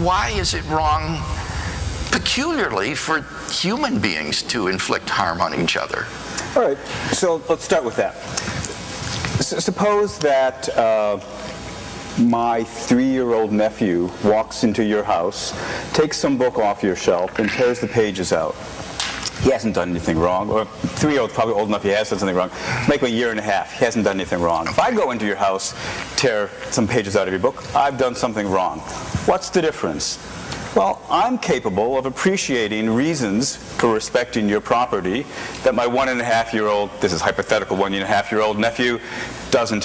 why is it wrong peculiarly for human beings to inflict harm on each other? All right, so let's start with that. Suppose that my 3-year-old nephew walks into your house, takes some book off your shelf, and tears the pages out. He hasn't done anything wrong, or 3-year-old's probably old enough he has done something wrong. Make him 1.5 years, he hasn't done anything wrong. If I go into your house, tear some pages out of your book, I've done something wrong. What's the difference? Well, I'm capable of appreciating reasons for respecting your property that my 1.5-year-old, this is hypothetical 1.5-year-old nephew, doesn't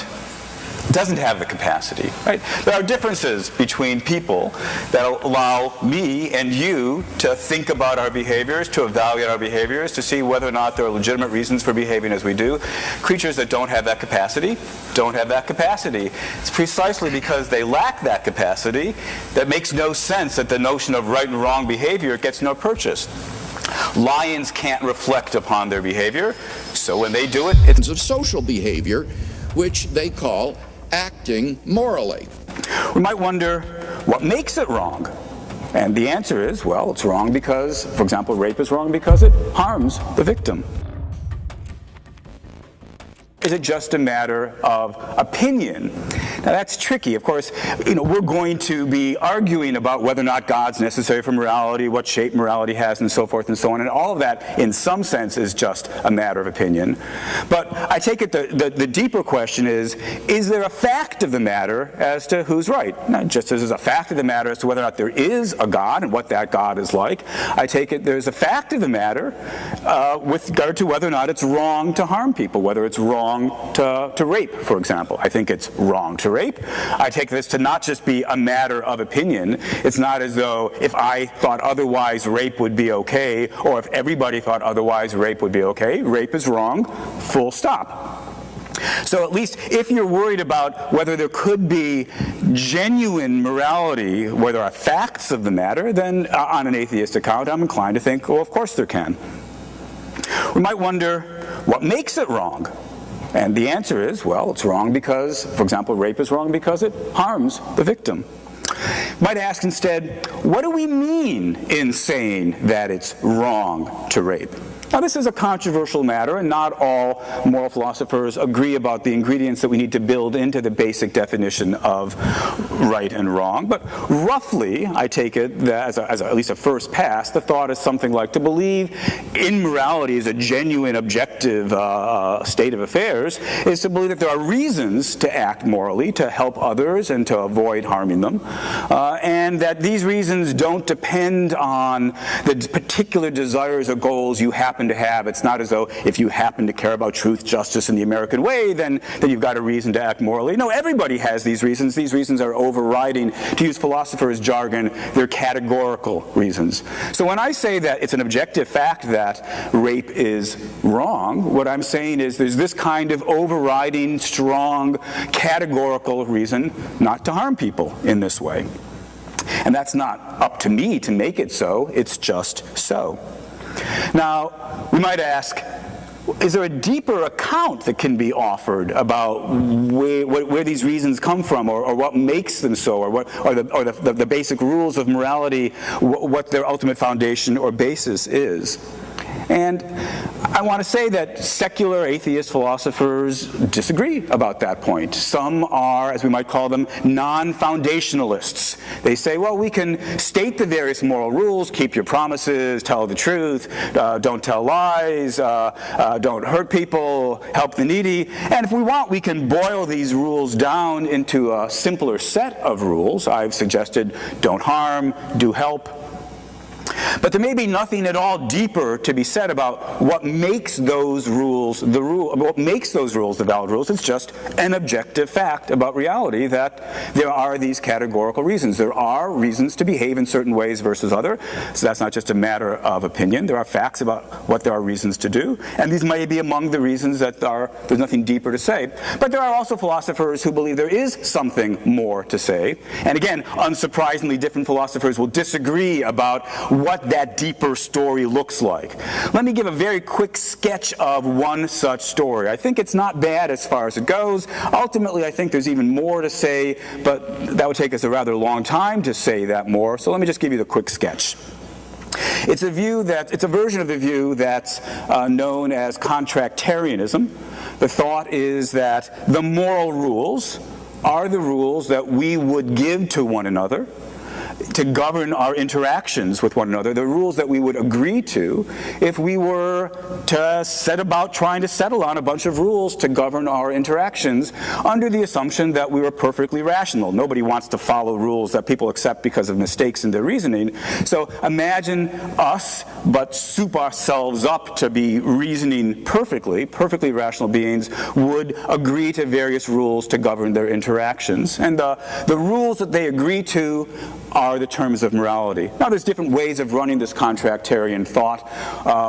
have the capacity, right? There are differences between people that allow me and you to think about our behaviors, to evaluate our behaviors, to see whether or not there are legitimate reasons for behaving as we do. Creatures that don't have that capacity don't have that capacity. It's precisely because they lack that capacity that makes no sense that the notion of right and wrong behavior gets no purchase. Lions can't reflect upon their behavior, so when they do it, it's of social behavior, which they call acting morally. We might wonder, what makes it wrong? And the answer is, well, it's wrong because, for example, rape is wrong because it harms the victim. Is it just a matter of opinion? Now that's tricky. Of course, we're going to be arguing about whether or not God's necessary for morality, what shape morality has, and so forth and so on. And all of that, in some sense, is just a matter of opinion. But I take it the deeper question is there a fact of the matter as to who's right? Not just as there's a fact of the matter as to whether or not there is a God and what that God is like. I take it there's a fact of the matter with regard to whether or not it's wrong to harm people, whether it's wrong to rape, for example. I think it's wrong to rape. I take this to not just be a matter of opinion. It's not as though if I thought otherwise rape would be okay, or if everybody thought otherwise rape would be okay. Rape is wrong, full stop. So at least if you're worried about whether there could be genuine morality, where there are facts of the matter, then on an atheist account, I'm inclined to think, well, of course there can. We might wonder, what makes it wrong? And the answer is, well, it's wrong because, for example, rape is wrong because it harms the victim. Might ask instead, what do we mean in saying that it's wrong to rape? Now, this is a controversial matter, and not all moral philosophers agree about the ingredients that we need to build into the basic definition of right and wrong. But roughly, I take it that as at least a first pass, the thought is something like to believe in morality as a genuine, objective state of affairs is to believe that there are reasons to act morally, to help others and to avoid harming them, and that these reasons don't depend on the particular desires or goals you happen to have. It's not as though if you happen to care about truth, justice, and the American way, then you've got a reason to act morally. No, everybody has these reasons. These reasons are overriding, to use philosophers' jargon, they're categorical reasons. So when I say that it's an objective fact that rape is wrong, what I'm saying is there's this kind of overriding, strong, categorical reason not to harm people in this way. And that's not up to me to make it so, it's just so. Now, we might ask, is there a deeper account that can be offered about where these reasons come from, or what makes them so, or the basic rules of morality, what their ultimate foundation or basis is? And I want to say that secular atheist philosophers disagree about that point. Some are, as we might call them, non-foundationalists. They say, well, we can state the various moral rules, keep your promises, tell the truth, don't tell lies, don't hurt people, help the needy. And if we want, we can boil these rules down into a simpler set of rules. I've suggested don't harm, do help. But there may be nothing at all deeper to be said about what makes those rules what makes those rules the valid rules. It's just an objective fact about reality that there are these categorical reasons. There are reasons to behave in certain ways versus other. So that's not just a matter of opinion. There are facts about what there are reasons to do. And these may be among the reasons that there's nothing deeper to say. But there are also philosophers who believe there is something more to say. And again, unsurprisingly, different philosophers will disagree about what that deeper story looks like. Let me give a very quick sketch of one such story. I think it's not bad as far as it goes. Ultimately, I think there's even more to say, but that would take us a rather long time to say that more, so let me just give you the quick sketch. It's a version of the view that's known as contractarianism. The thought is that the moral rules are the rules that we would give to one another to govern our interactions with one another, the rules that we would agree to if we were to set about trying to settle on a bunch of rules to govern our interactions under the assumption that we were perfectly rational. Nobody wants to follow rules that people accept because of mistakes in their reasoning. So imagine us, but soup ourselves up to be reasoning perfectly rational beings would agree to various rules to govern their interactions. And the rules that they agree to are the terms of morality. Now, there's different ways of running this contractarian thought.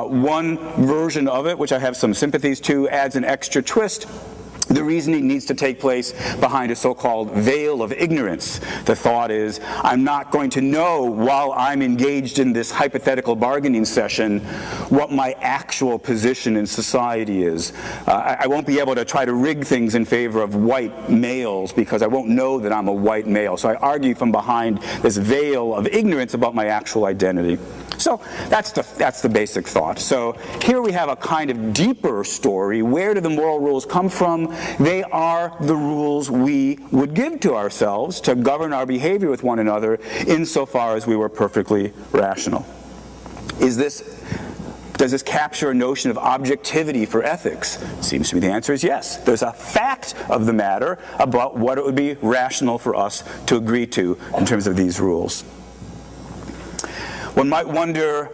One version of it, which I have some sympathies to, adds an extra twist. The reasoning needs to take place behind a so-called veil of ignorance. The thought is, I'm not going to know while I'm engaged in this hypothetical bargaining session what my actual position in society is. I won't be able to try to rig things in favor of white males because I won't know that I'm a white male. So I argue from behind this veil of ignorance about my actual identity. So that's the basic thought. So here we have a kind of deeper story. Where do the moral rules come from? They are the rules we would give to ourselves to govern our behavior with one another insofar as we were perfectly rational. Does this capture a notion of objectivity for ethics? It seems to me the answer is yes. There's a fact of the matter about what it would be rational for us to agree to in terms of these rules. One might wonder,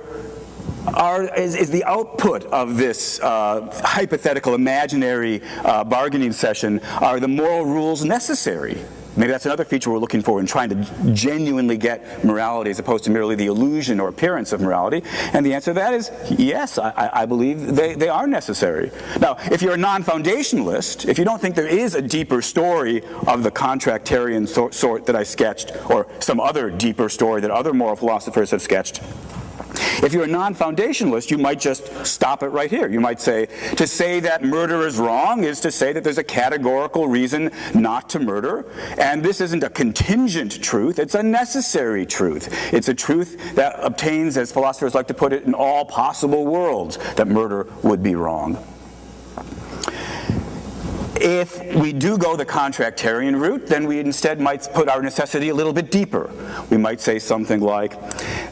is the output of this hypothetical, imaginary bargaining session, are the moral rules necessary? Maybe that's another feature we're looking for in trying to genuinely get morality as opposed to merely the illusion or appearance of morality. And the answer to that is yes, I believe they are necessary. Now, if you're a non-foundationalist, if you don't think there is a deeper story of the contractarian sort that I sketched, or some other deeper story that other moral philosophers have sketched, if you're a non-foundationalist, you might just stop it right here. You might say, to say that murder is wrong is to say that there's a categorical reason not to murder, and this isn't a contingent truth, it's a necessary truth. It's a truth that obtains, as philosophers like to put it, in all possible worlds, that murder would be wrong. If we do go the contractarian route, then we instead might put our necessity a little bit deeper. We might say something like,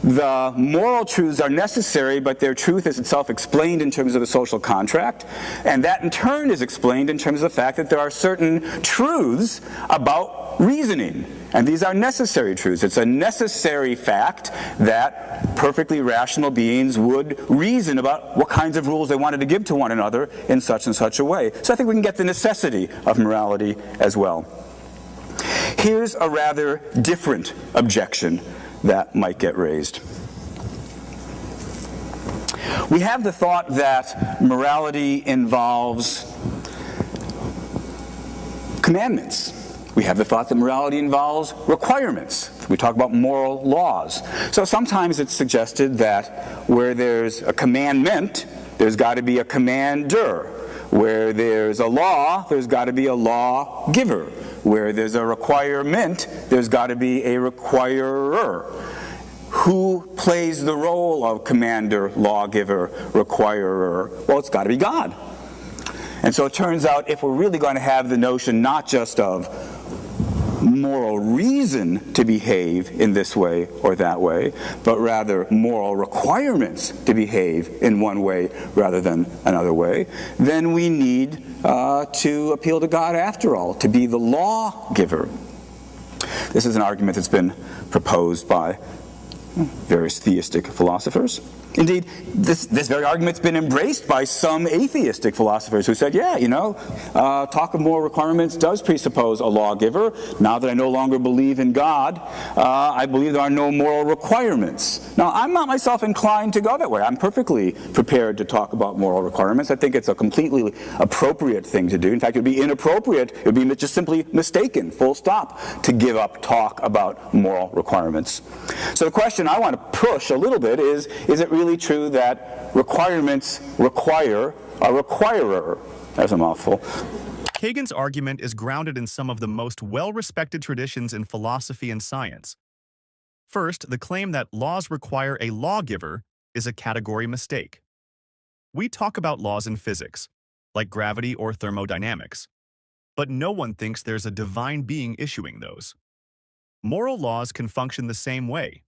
the moral truths are necessary, but their truth is itself explained in terms of the social contract, and that in turn is explained in terms of the fact that there are certain truths about reasoning. And these are necessary truths. It's a necessary fact that perfectly rational beings would reason about what kinds of rules they wanted to give to one another in such and such a way. So I think we can get the necessity of morality as well. Here's a rather different objection that might get raised. We have the thought that morality involves commandments. We have the thought that morality involves requirements. We talk about moral laws. So sometimes it's suggested that where there's a commandment, there's got to be a commander. Where there's a law, there's got to be a lawgiver. Where there's a requirement, there's got to be a requirer. Who plays the role of commander, lawgiver, requirer? Well, it's got to be God. And so it turns out if we're really going to have the notion not just of moral reason to behave in this way or that way, but rather moral requirements to behave in one way rather than another way, then we need to appeal to God after all, to be the lawgiver. This is an argument that's been proposed by various theistic philosophers. Indeed, this very argument's been embraced by some atheistic philosophers who said, yeah, talk of moral requirements does presuppose a lawgiver. Now that I no longer believe in God, I believe there are no moral requirements. Now, I'm not myself inclined to go that way. I'm perfectly prepared to talk about moral requirements. I think it's a completely appropriate thing to do. In fact, it would be inappropriate, it would be just simply mistaken, full stop, to give up talk about moral requirements. So the question I want to push a little bit is it really true that requirements require a requirer? That's a mouthful. Kagan's argument is grounded in some of the most well-respected traditions in philosophy and science. First, the claim that laws require a lawgiver is a category mistake. We talk about laws in physics, like gravity or thermodynamics, but no one thinks there's a divine being issuing those. Moral laws can function the same way.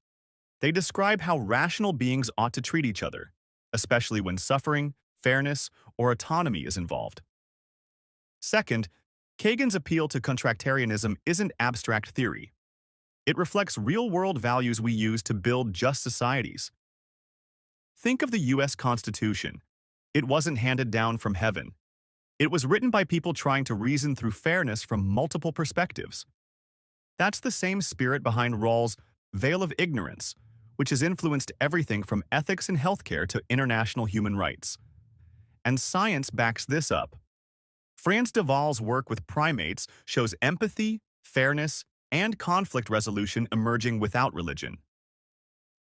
They describe how rational beings ought to treat each other, especially when suffering, fairness, or autonomy is involved. Second, Kagan's appeal to contractarianism isn't abstract theory. It reflects real-world values we use to build just societies. Think of the U.S. Constitution. It wasn't handed down from heaven. It was written by people trying to reason through fairness from multiple perspectives. That's the same spirit behind Rawls' veil of ignorance, which has influenced everything from ethics in healthcare to international human rights. And science backs this up. Frans de Waal's work with primates shows empathy, fairness, and conflict resolution emerging without religion.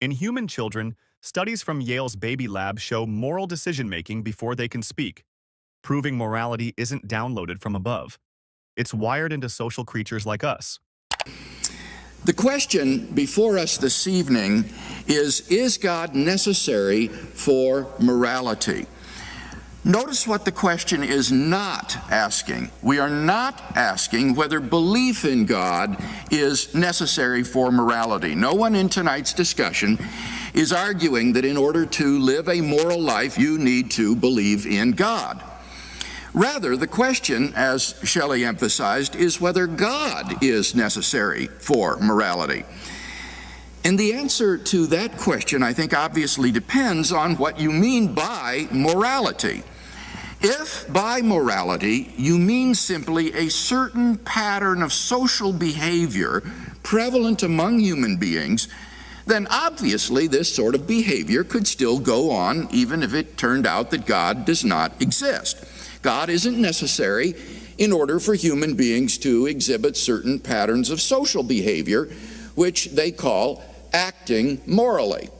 In human children, studies from Yale's Baby Lab show moral decision-making before they can speak, proving morality isn't downloaded from above. It's wired into social creatures like us. The question before us this evening is God necessary for morality? Notice what the question is not asking. We are not asking whether belief in God is necessary for morality. No one in tonight's discussion is arguing that in order to live a moral life, you need to believe in God. Rather, the question, as Shelley emphasized, is whether God is necessary for morality. And the answer to that question, I think, obviously depends on what you mean by morality. If by morality you mean simply a certain pattern of social behavior prevalent among human beings, then obviously this sort of behavior could still go on even if it turned out that God does not exist. God isn't necessary in order for human beings to exhibit certain patterns of social behavior, which they call acting morally.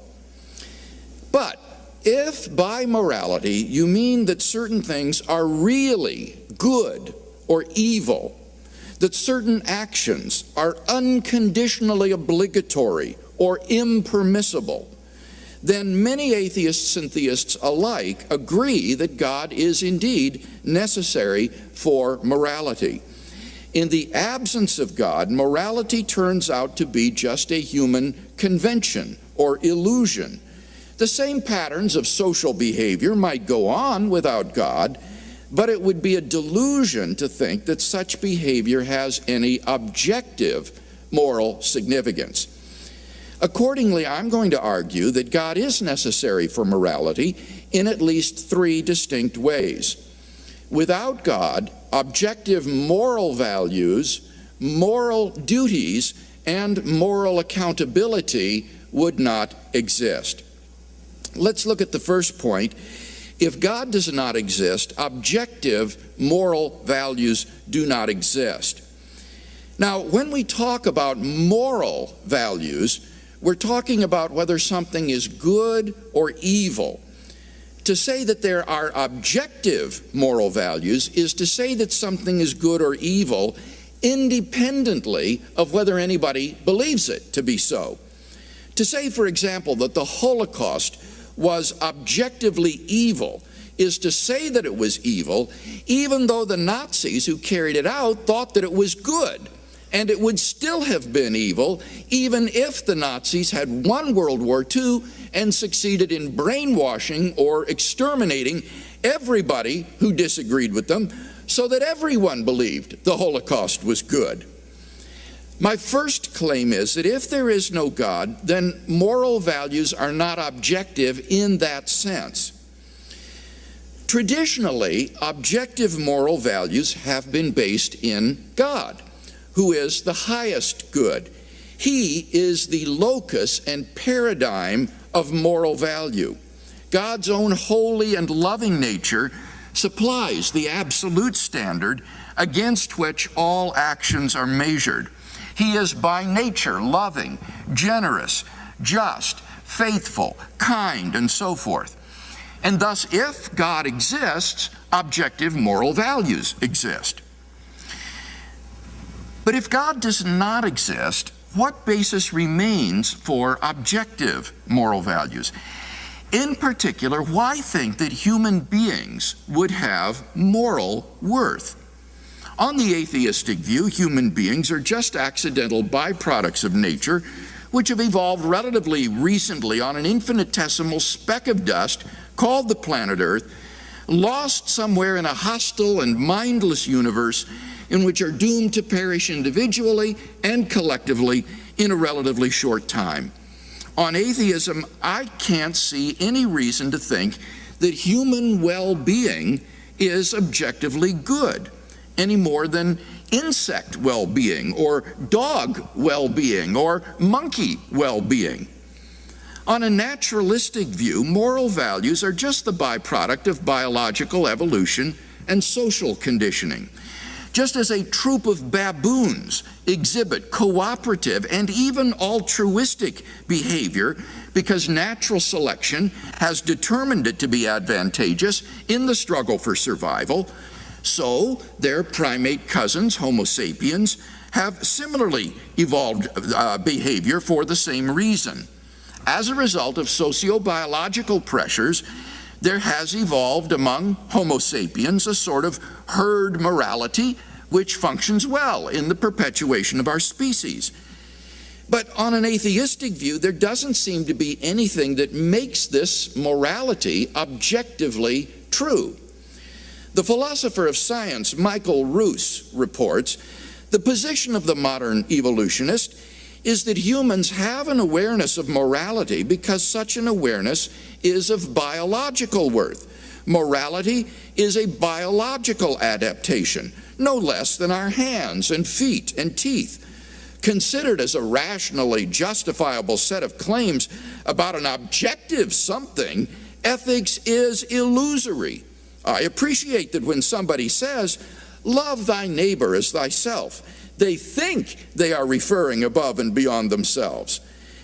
But if by morality you mean that certain things are really good or evil, that certain actions are unconditionally obligatory or impermissible, then many atheists and theists alike agree that God is indeed necessary for morality. In the absence of God, morality turns out to be just a human convention or illusion. The same patterns of social behavior might go on without God, but it would be a delusion to think that such behavior has any objective moral significance. Accordingly, I'm going to argue that God is necessary for morality in at least three distinct ways. Without God, objective moral values, moral duties, and moral accountability would not exist. Let's look at the first point. If God does not exist, objective moral values do not exist. Now, when we talk about moral values, we're talking about whether something is good or evil. To say that there are objective moral values is to say that something is good or evil independently of whether anybody believes it to be so. To say, for example, that the Holocaust was objectively evil is to say that it was evil even though the Nazis who carried it out thought that it was good. And it would still have been evil even if the Nazis had won World War II and succeeded in brainwashing or exterminating everybody who disagreed with them so that everyone believed the Holocaust was good. My first claim is that if there is no God, then moral values are not objective in that sense. Traditionally, objective moral values have been based in God, who is the highest good. He is the locus and paradigm of moral value. God's own holy and loving nature supplies the absolute standard against which all actions are measured. He is by nature loving, generous, just, faithful, kind, and so forth. And thus, if God exists, objective moral values exist. But if God does not exist, what basis remains for objective moral values? In particular, why think that human beings would have moral worth? On the atheistic view, human beings are just accidental byproducts of nature, which have evolved relatively recently on an infinitesimal speck of dust called the planet Earth, lost somewhere in a hostile and mindless universe in which are doomed to perish individually and collectively in a relatively short time. On atheism, I can't see any reason to think that human well-being is objectively good, any more than insect well-being or dog well-being or monkey well-being. On a naturalistic view, moral values are just the byproduct of biological evolution and social conditioning. Just as a troop of baboons exhibit cooperative and even altruistic behavior because natural selection has determined it to be advantageous in the struggle for survival, so their primate cousins, Homo sapiens, have similarly evolved behavior for the same reason. As a result of sociobiological pressures, there has evolved among Homo sapiens a sort of herd morality which functions well in the perpetuation of our species. But on an atheistic view, there doesn't seem to be anything that makes this morality objectively true. The philosopher of science, Michael Ruse, reports, the position of the modern evolutionist is that humans have an awareness of morality because such an awareness is of biological worth. Morality is a biological adaptation, no less than our hands and feet and teeth. Considered as a rationally justifiable set of claims about an objective something, ethics is illusory. I appreciate that when somebody says, "Love thy neighbor as thyself," they think they are referring above and beyond themselves.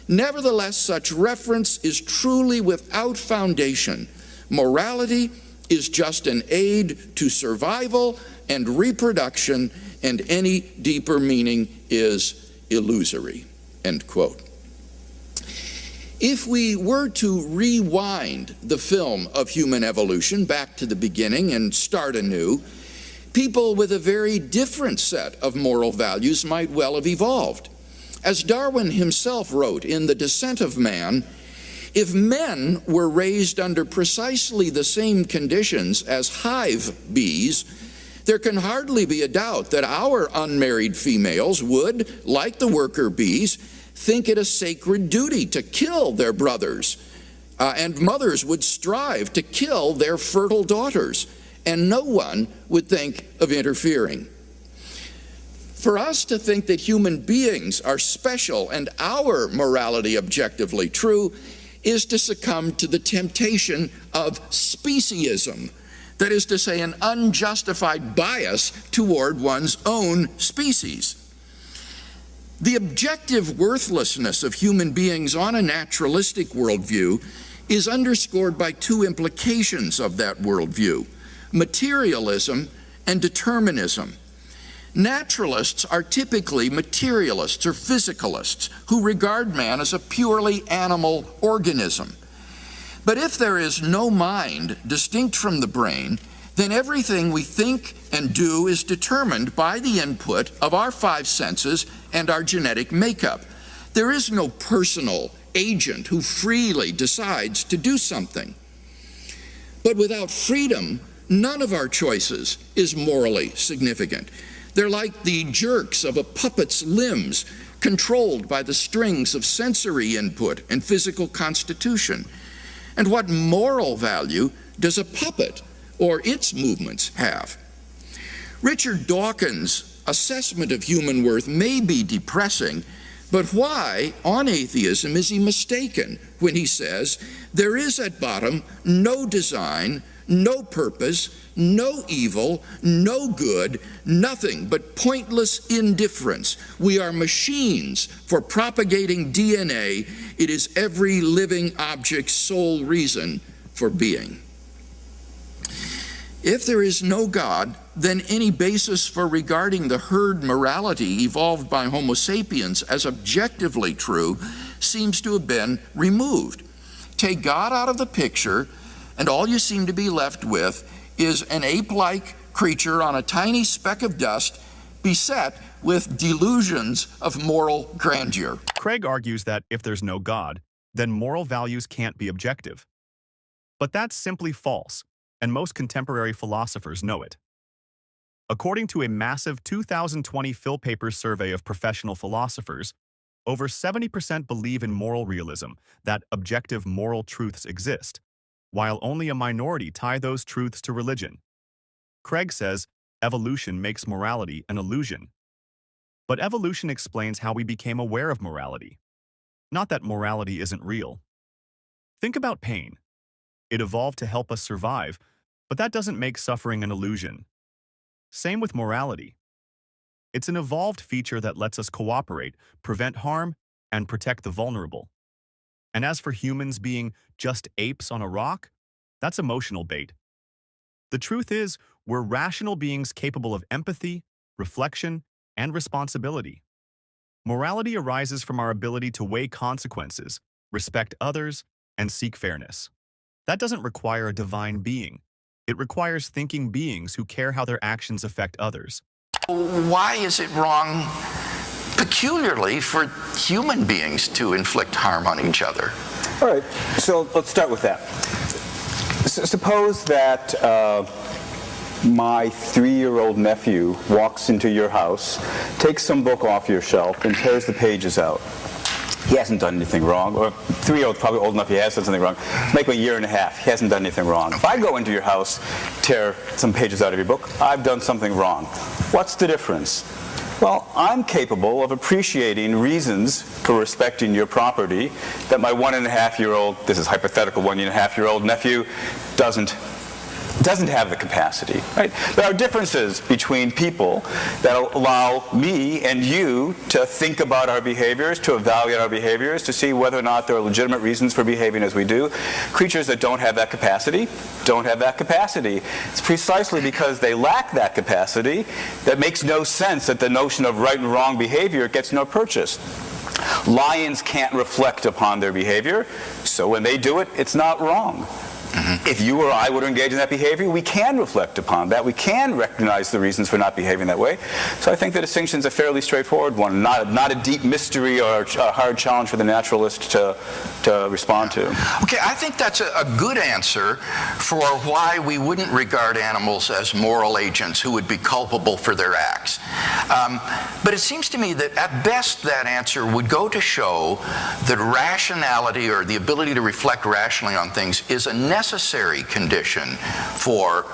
Nevertheless, such reference is truly without foundation. Morality is just an aid to survival and reproduction, and any deeper meaning is illusory. End quote. If we were to rewind the film of human evolution back to the beginning and start anew, people with a very different set of moral values might well have evolved. As Darwin himself wrote in The Descent of Man, if men were raised under precisely the same conditions as hive bees, there can hardly be a doubt that our unmarried females would, like the worker bees, think it a sacred duty to kill their brothers, and mothers would strive to kill their fertile daughters, and no one would think of interfering. For us to think that human beings are special and our morality objectively true is to succumb to the temptation of speciesism, that is to say, an unjustified bias toward one's own species. The objective worthlessness of human beings on a naturalistic worldview is underscored by two implications of that worldview: materialism and determinism. Naturalists are typically materialists or physicalists who regard man as a purely animal organism. But if there is no mind distinct from the brain, then everything we think and do is determined by the input of our five senses and our genetic makeup. There is no personal agent who freely decides to do something. But without freedom, none of our choices is morally significant. They're like the jerks of a puppet's limbs, controlled by the strings of sensory input and physical constitution. And what moral value does a puppet or its movements have? Richard Dawkins' assessment of human worth may be depressing, But why, on atheism, is he mistaken when he says there is at bottom no design, no purpose, no evil, no good, nothing but pointless indifference? We are machines for propagating DNA. It is every living object's sole reason for being. If there is no God, then any basis for regarding the herd morality evolved by Homo sapiens as objectively true seems to have been removed. Take God out of the picture, and all you seem to be left with is an ape-like creature on a tiny speck of dust beset with delusions of moral grandeur. Craig argues that if there's no God, then moral values can't be objective. But that's simply false, and most contemporary philosophers know it. According to a massive 2020 Phil Papers survey of professional philosophers, over 70% believe in moral realism, that objective moral truths exist, while only a minority tie those truths to religion. Craig says evolution makes morality an illusion. But evolution explains how we became aware of morality, not that morality isn't real. Think about pain. It evolved to help us survive, but that doesn't make suffering an illusion. Same with morality. It's an evolved feature that lets us cooperate, prevent harm, and protect the vulnerable. And as for humans being just apes on a rock, that's emotional bait. The truth is, we're rational beings capable of empathy, reflection, and responsibility. Morality arises from our ability to weigh consequences, respect others, and seek fairness. That doesn't require a divine being. It requires thinking beings who care how their actions affect others. Why is it wrong, peculiarly, for human beings to inflict harm on each other? All right, so let's start with that. Suppose that my 3-year-old nephew walks into your house, takes some book off your shelf, and tears the pages out. He hasn't done anything wrong, or 3-year-old's probably old enough he has done something wrong. Make him a year and a half, he hasn't done anything wrong. If I go into your house, tear some pages out of your book, I've done something wrong. What's the difference? Well, I'm capable of appreciating reasons for respecting your property that my 1.5-year-old, this is hypothetical 1.5-year-old nephew, doesn't have the capacity, right? There are differences between people that allow me and you to think about our behaviors, to evaluate our behaviors, to see whether or not there are legitimate reasons for behaving as we do. Creatures that don't have that capacity don't have that capacity. It's precisely because they lack that capacity that makes no sense that the notion of right and wrong behavior gets no purchase. Lions can't reflect upon their behavior, so when they do it, it's not wrong. If you or I were to engage in that behavior, we can reflect upon that. We can recognize the reasons for not behaving that way. So I think the distinction is a fairly straightforward one, not a deep mystery or a hard challenge for the naturalist to respond to. Okay, I think that's a good answer for why we wouldn't regard animals as moral agents who would be culpable for their acts. But it seems to me that at best that answer would go to show that rationality, or the ability to reflect rationally on things, is a necessary condition for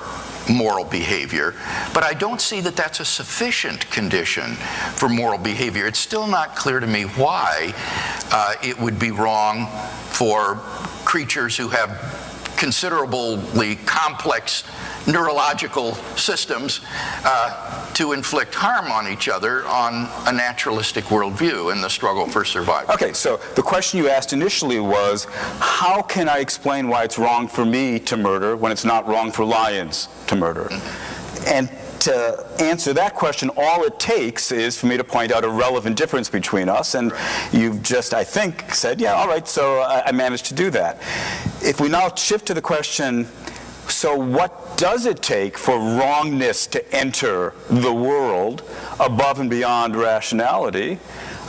moral behavior, but I don't see that that's a sufficient condition for moral behavior. It's still not clear to me why it would be wrong for creatures who have considerably complex neurological systems to inflict harm on each other on a naturalistic worldview in the struggle for survival. Okay, so the question you asked initially was, how can I explain why it's wrong for me to murder when it's not wrong for lions to murder? And to answer that question, all it takes is for me to point out a relevant difference between us, and you've just, I think, said, yeah, all right, so I managed to do that. If we now shift to the question, so what does it take for wrongness to enter the world above and beyond rationality?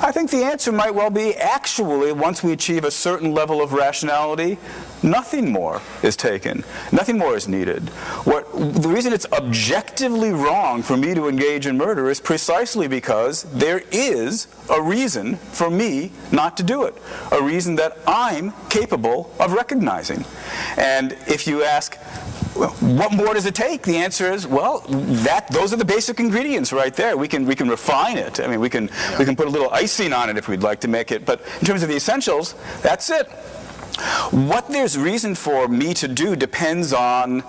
I think the answer might well be, actually, once we achieve a certain level of rationality, nothing more is taken. Nothing more is needed. The reason it's objectively wrong for me to engage in murder is precisely because there is a reason for me not to do it, a reason that I'm capable of recognizing. And if you ask, what more does it take? The answer is, well, those are the basic ingredients right there. We can refine it. I mean, we can put a little icing on it if we'd like to make it. But in terms of the essentials, that's it. What there's reason for me to do depends on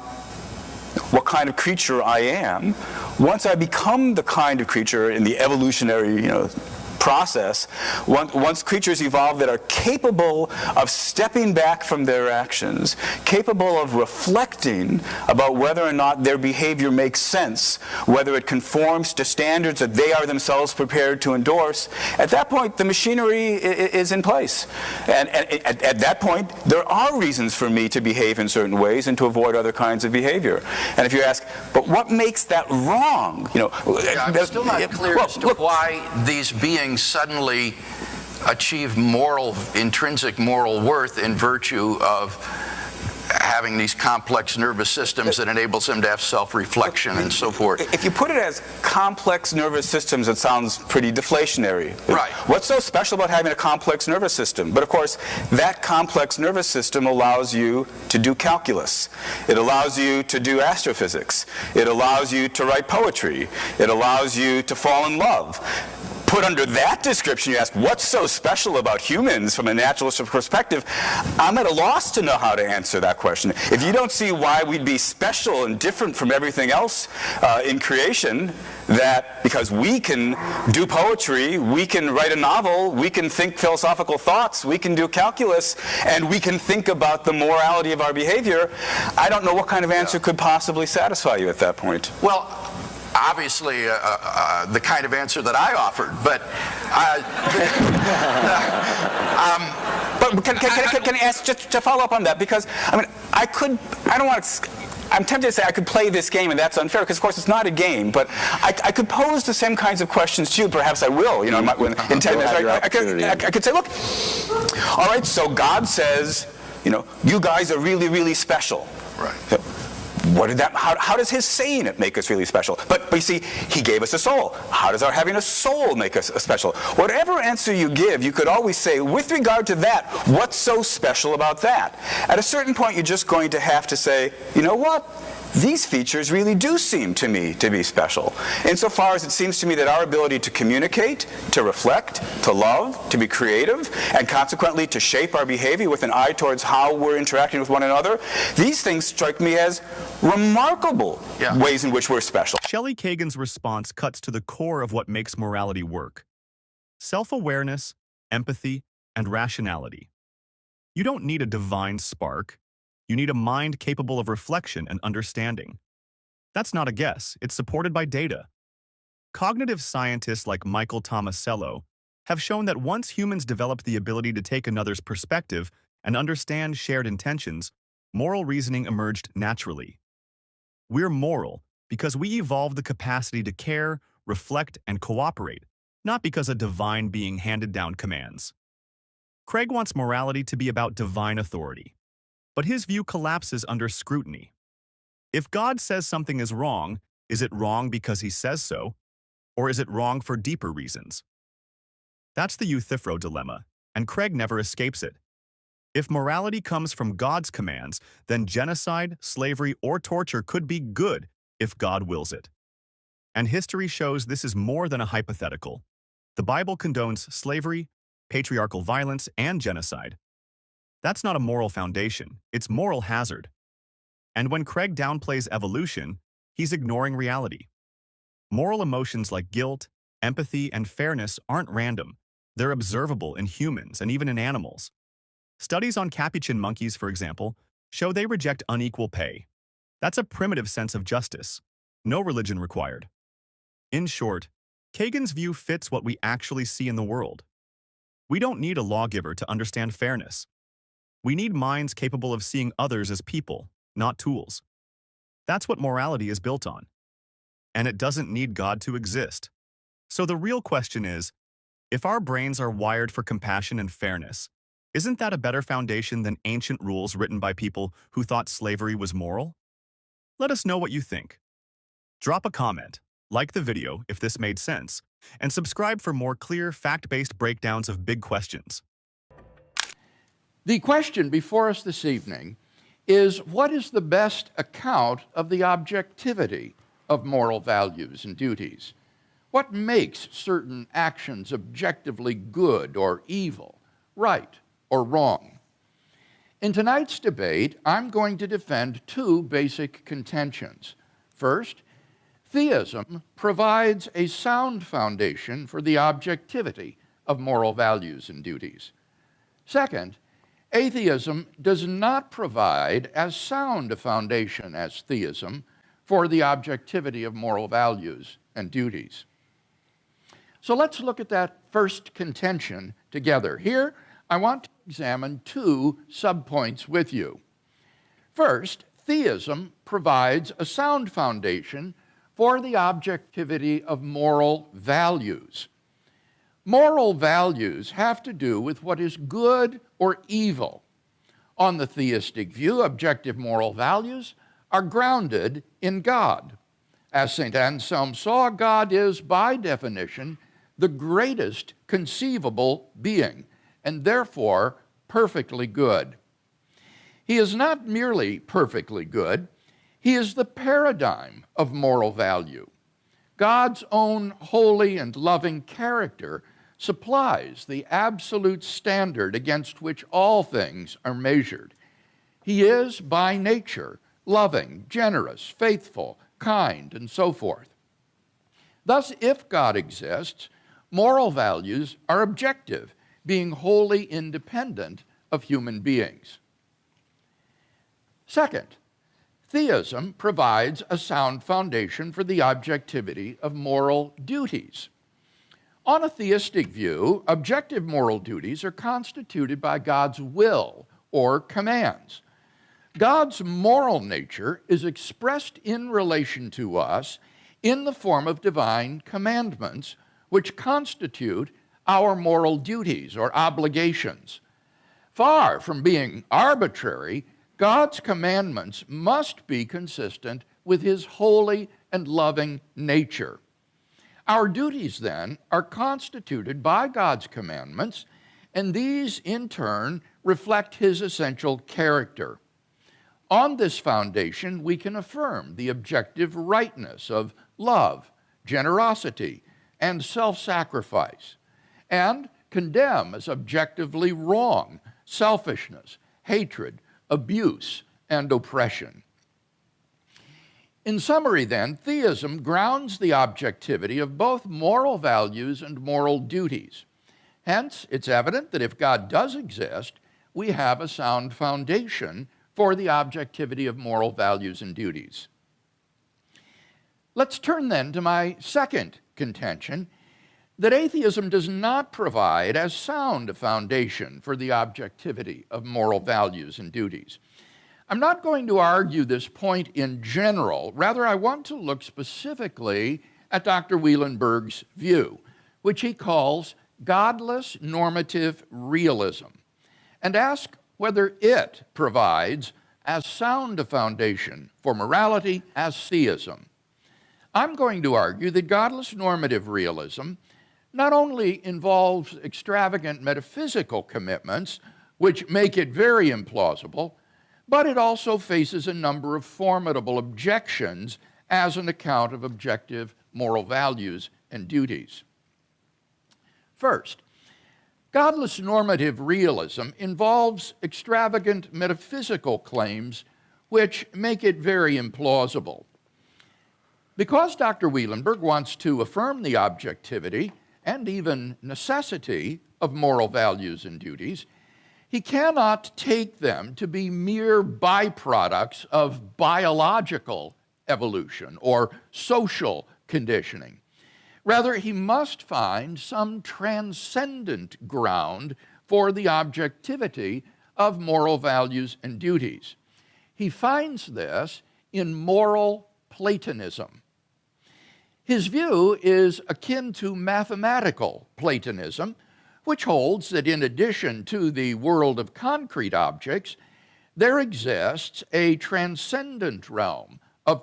what kind of creature I am. Once I become the kind of creature in the evolutionary, process, once creatures evolve that are capable of stepping back from their actions, capable of reflecting about whether or not their behavior makes sense, whether it conforms to standards that they are themselves prepared to endorse, at that point the machinery is in place. And at that point there are reasons for me to behave in certain ways and to avoid other kinds of behavior. And if you ask, but what makes that wrong? I'm still not clear as to why these beings suddenly achieve intrinsic moral worth in virtue of having these complex nervous systems that enables them to have self-reflection and so forth. If you put it as complex nervous systems, it sounds pretty deflationary. Right. What's so special about having a complex nervous system? But of course, that complex nervous system allows you to do calculus. It allows you to do astrophysics. It allows you to write poetry. It allows you to fall in love. Put under that description, you ask, what's so special about humans from a naturalistic perspective? I'm at a loss to know how to answer that question. If you don't see why we'd be special and different from everything else in creation, that because we can do poetry, we can write a novel, we can think philosophical thoughts, we can do calculus, and we can think about the morality of our behavior, I don't know what kind of answer could possibly satisfy you at that point. Well, obviously the kind of answer that I offered, but can I ask just to follow up on that? Because I'm tempted to say I could play this game, and that's unfair, because of course it's not a game, but I could pose the same kinds of questions to you. Perhaps I will, in 10 minutes. I could say, look, all right, so God says, you guys are really, really special. Right. How does his saying it make us really special? But you see, he gave us a soul. How does our having a soul make us special? Whatever answer you give, you could always say, with regard to that, what's so special about that? At a certain point, you're just going to have to say, you know what? These features really do seem to me to be special. Insofar as it seems to me that our ability to communicate, to reflect, to love, to be creative, and consequently to shape our behavior with an eye towards how we're interacting with one another, these things strike me as remarkable ways in which we're special. Shelly Kagan's response cuts to the core of what makes morality work: self-awareness, empathy, and rationality. You don't need a divine spark. You need a mind capable of reflection and understanding. That's not a guess. It's supported by data. Cognitive scientists like Michael Tomasello have shown that once humans developed the ability to take another's perspective and understand shared intentions, moral reasoning emerged naturally. We're moral because we evolved the capacity to care, reflect, and cooperate, not because a divine being handed down commands. Craig wants morality to be about divine authority, but his view collapses under scrutiny. If God says something is wrong, is it wrong because he says so, or is it wrong for deeper reasons? That's the Euthyphro dilemma, and Craig never escapes it. If morality comes from God's commands, then genocide, slavery, or torture could be good if God wills it. And history shows this is more than a hypothetical. The Bible condones slavery, patriarchal violence, and genocide. That's not a moral foundation, it's moral hazard. And when Craig downplays evolution, he's ignoring reality. Moral emotions like guilt, empathy, and fairness aren't random. They're observable in humans and even in animals. Studies on capuchin monkeys, for example, show they reject unequal pay. That's a primitive sense of justice. No religion required. In short, Kagan's view fits what we actually see in the world. We don't need a lawgiver to understand fairness. We need minds capable of seeing others as people, not tools. That's what morality is built on. And it doesn't need God to exist. So the real question is, if our brains are wired for compassion and fairness, isn't that a better foundation than ancient rules written by people who thought slavery was moral? Let us know what you think. Drop a comment, like the video if this made sense, and subscribe for more clear, fact-based breakdowns of big questions. The question before us this evening is what is the best account of the objectivity of moral values and duties? What makes certain actions objectively good or evil, right or wrong? In tonight's debate, I'm going to defend two basic contentions. First, theism provides a sound foundation for the objectivity of moral values and duties. Second, atheism does not provide as sound a foundation as theism for the objectivity of moral values and duties. So let's look at that first contention together. Here, I want to examine two subpoints with you. First, theism provides a sound foundation for the objectivity of moral values. Moral values have to do with what is good or evil. On the theistic view, objective moral values are grounded in God. As St. Anselm saw, God is, by definition, the greatest conceivable being, and therefore perfectly good. He is not merely perfectly good, he is the paradigm of moral value. God's own holy and loving character supplies the absolute standard against which all things are measured. He is, by nature, loving, generous, faithful, kind, and so forth. Thus, if God exists, moral values are objective, being wholly independent of human beings. Second, theism provides a sound foundation for the objectivity of moral duties. On a theistic view, objective moral duties are constituted by God's will or commands. God's moral nature is expressed in relation to us in the form of divine commandments, which constitute our moral duties or obligations. Far from being arbitrary, God's commandments must be consistent with his holy and loving nature. Our duties, then, are constituted by God's commandments, and these, in turn, reflect his essential character. On this foundation, we can affirm the objective rightness of love, generosity, and self-sacrifice, and condemn as objectively wrong selfishness, hatred, abuse, and oppression. In summary, then, theism grounds the objectivity of both moral values and moral duties. Hence, it's evident that if God does exist, we have a sound foundation for the objectivity of moral values and duties. Let's turn then to my second contention, that atheism does not provide as sound a foundation for the objectivity of moral values and duties. I'm not going to argue this point in general. Rather, I want to look specifically at Dr. Wielenberg's view, which he calls godless normative realism, and ask whether it provides as sound a foundation for morality as theism. I'm going to argue that godless normative realism not only involves extravagant metaphysical commitments, which make it very implausible, but it also faces a number of formidable objections as an account of objective moral values and duties. First, godless normative realism involves extravagant metaphysical claims which make it very implausible. Because Dr. Wielenberg wants to affirm the objectivity and even necessity of moral values and duties, he cannot take them to be mere byproducts of biological evolution or social conditioning. Rather, he must find some transcendent ground for the objectivity of moral values and duties. He finds this in moral Platonism. His view is akin to mathematical Platonism, which holds that in addition to the world of concrete objects, there exists a transcendent realm of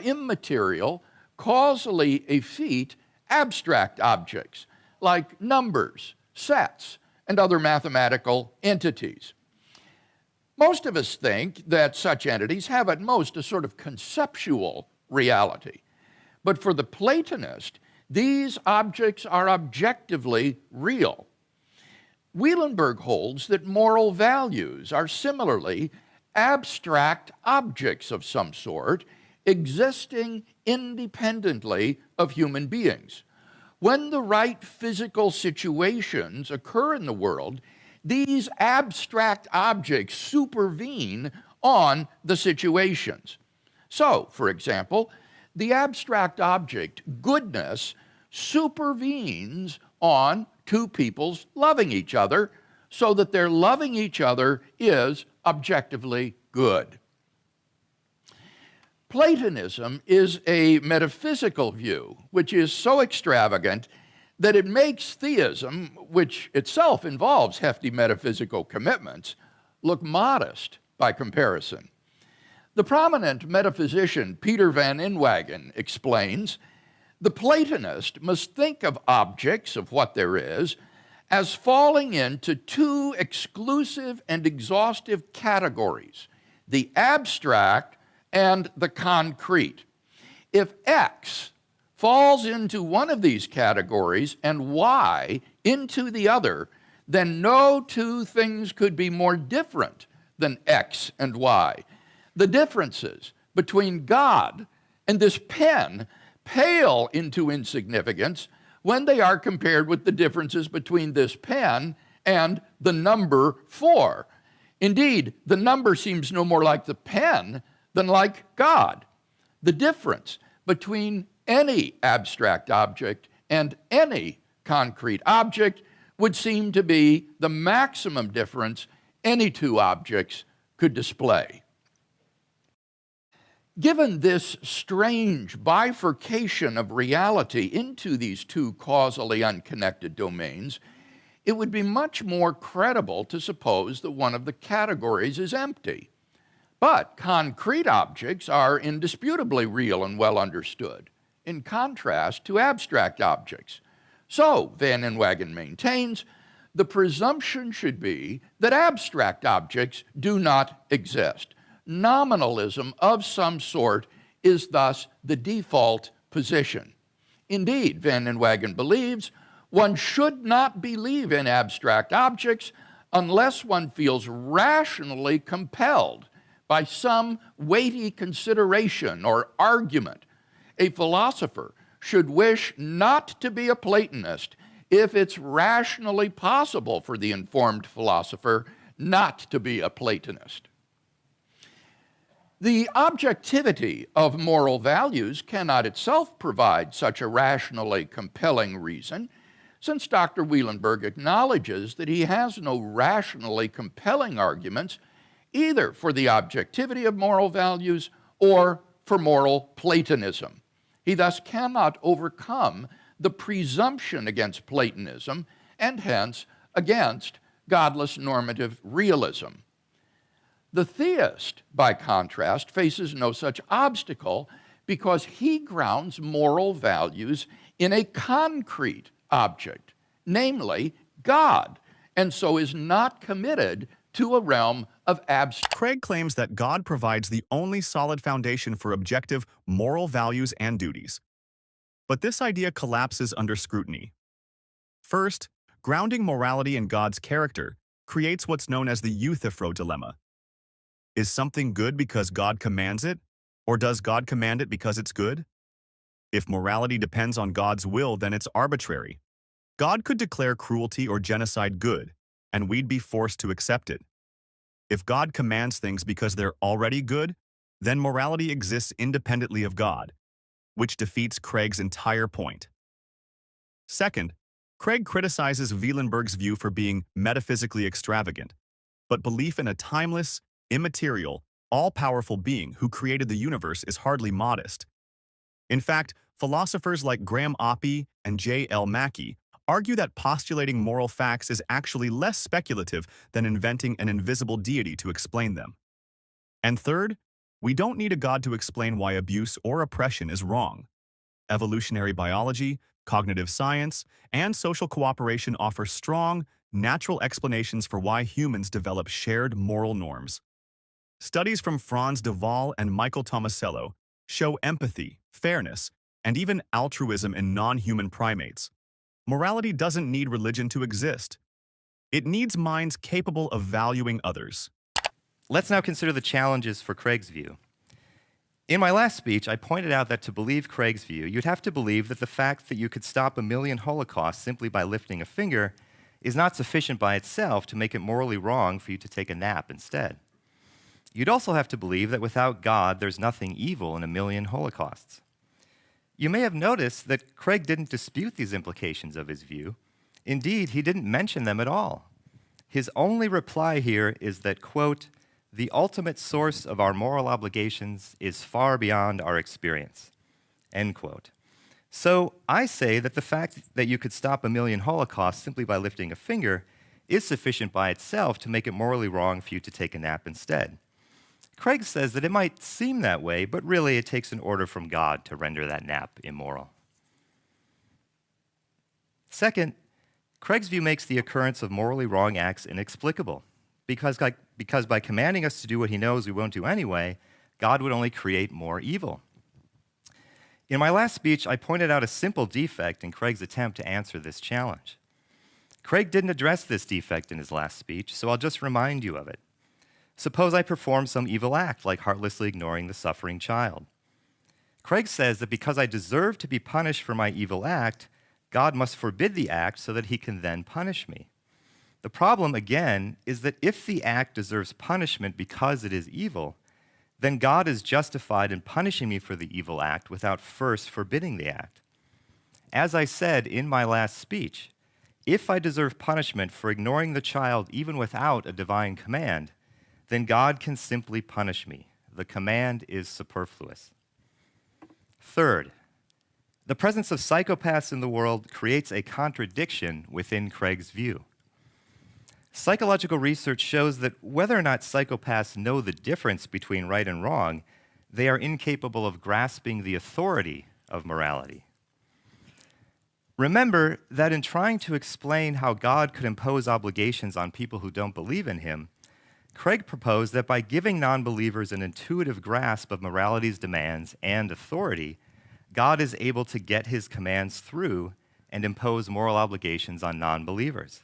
immaterial, causally effete, abstract objects like numbers, sets, and other mathematical entities. Most of us think that such entities have at most a sort of conceptual reality. But for the Platonist, these objects are objectively real. Wielenberg holds that moral values are similarly abstract objects of some sort, existing independently of human beings. When the right physical situations occur in the world, these abstract objects supervene on the situations. So, for example, the abstract object, goodness, supervenes on two people's loving each other, so that their loving each other is objectively good. Platonism is a metaphysical view, which is so extravagant that it makes theism, which itself involves hefty metaphysical commitments, look modest by comparison. The prominent metaphysician Peter van Inwagen explains, the Platonist must think of objects of what there is as falling into two exclusive and exhaustive categories, the abstract and the concrete. If X falls into one of these categories and Y into the other, then no two things could be more different than X and Y. The differences between God and this pen pale into insignificance when they are compared with the differences between this pen and the number 4. Indeed, the number seems no more like the pen than like God. The difference between any abstract object and any concrete object would seem to be the maximum difference any two objects could display. Given this strange bifurcation of reality into these two causally unconnected domains, it would be much more credible to suppose that one of the categories is empty. But concrete objects are indisputably real and well understood, in contrast to abstract objects. So, Van Inwagen maintains, the presumption should be that abstract objects do not exist. Nominalism of some sort is thus the default position. Indeed, Van Inwagen believes one should not believe in abstract objects unless one feels rationally compelled by some weighty consideration or argument. A philosopher should wish not to be a Platonist if it's rationally possible for the informed philosopher not to be a Platonist. The objectivity of moral values cannot itself provide such a rationally compelling reason, since Dr. Wielenberg acknowledges that he has no rationally compelling arguments either for the objectivity of moral values or for moral Platonism. He thus cannot overcome the presumption against Platonism and hence against godless normative realism. The theist, by contrast, faces no such obstacle because he grounds moral values in a concrete object, namely God, and so is not committed to a realm of abstract. Craig claims that God provides the only solid foundation for objective moral values and duties. But this idea collapses under scrutiny. First, grounding morality in God's character creates what's known as the Euthyphro dilemma. Is something good because God commands it, or does God command it because it's good? If morality depends on God's will, then it's arbitrary. God could declare cruelty or genocide good, and we'd be forced to accept it. If God commands things because they're already good, then morality exists independently of God, which defeats Craig's entire point. Second, Craig criticizes Wielenberg's view for being metaphysically extravagant, but belief in a timeless, immaterial, all-powerful being who created the universe is hardly modest. In fact, philosophers like Graham Oppy and J. L. Mackie argue that postulating moral facts is actually less speculative than inventing an invisible deity to explain them. And third, we don't need a God to explain why abuse or oppression is wrong. Evolutionary biology, cognitive science, and social cooperation offer strong, natural explanations for why humans develop shared moral norms. Studies from Franz de Waal and Michael Tomasello show empathy, fairness, and even altruism in non-human primates. Morality doesn't need religion to exist. It needs minds capable of valuing others. Let's now consider the challenges for Craig's view. In my last speech, I pointed out that to believe Craig's view, you'd have to believe that the fact that you could stop 1 million Holocausts simply by lifting a finger is not sufficient by itself to make it morally wrong for you to take a nap instead. You'd also have to believe that without God, there's nothing evil in 1 million Holocausts. You may have noticed that Craig didn't dispute these implications of his view. Indeed, he didn't mention them at all. His only reply here is that, quote, "The ultimate source of our moral obligations is far beyond our experience," end quote. So I say that the fact that you could stop 1 million Holocausts simply by lifting a finger is sufficient by itself to make it morally wrong for you to take a nap instead. Craig says that it might seem that way, but really it takes an order from God to render that nap immoral. Second, Craig's view makes the occurrence of morally wrong acts inexplicable, because by commanding us to do what he knows we won't do anyway, God would only create more evil. In my last speech, I pointed out a simple defect in Craig's attempt to answer this challenge. Craig didn't address this defect in his last speech, so I'll just remind you of it. Suppose I perform some evil act, like heartlessly ignoring the suffering child. Craig says that because I deserve to be punished for my evil act, God must forbid the act so that he can then punish me. The problem, again, is that if the act deserves punishment because it is evil, then God is justified in punishing me for the evil act without first forbidding the act. As I said in my last speech, if I deserve punishment for ignoring the child even without a divine command, then God can simply punish me. The command is superfluous. Third, the presence of psychopaths in the world creates a contradiction within Craig's view. Psychological research shows that whether or not psychopaths know the difference between right and wrong, they are incapable of grasping the authority of morality. Remember that in trying to explain how God could impose obligations on people who don't believe in him, Craig proposed that by giving non-believers an intuitive grasp of morality's demands and authority, God is able to get his commands through and impose moral obligations on non-believers.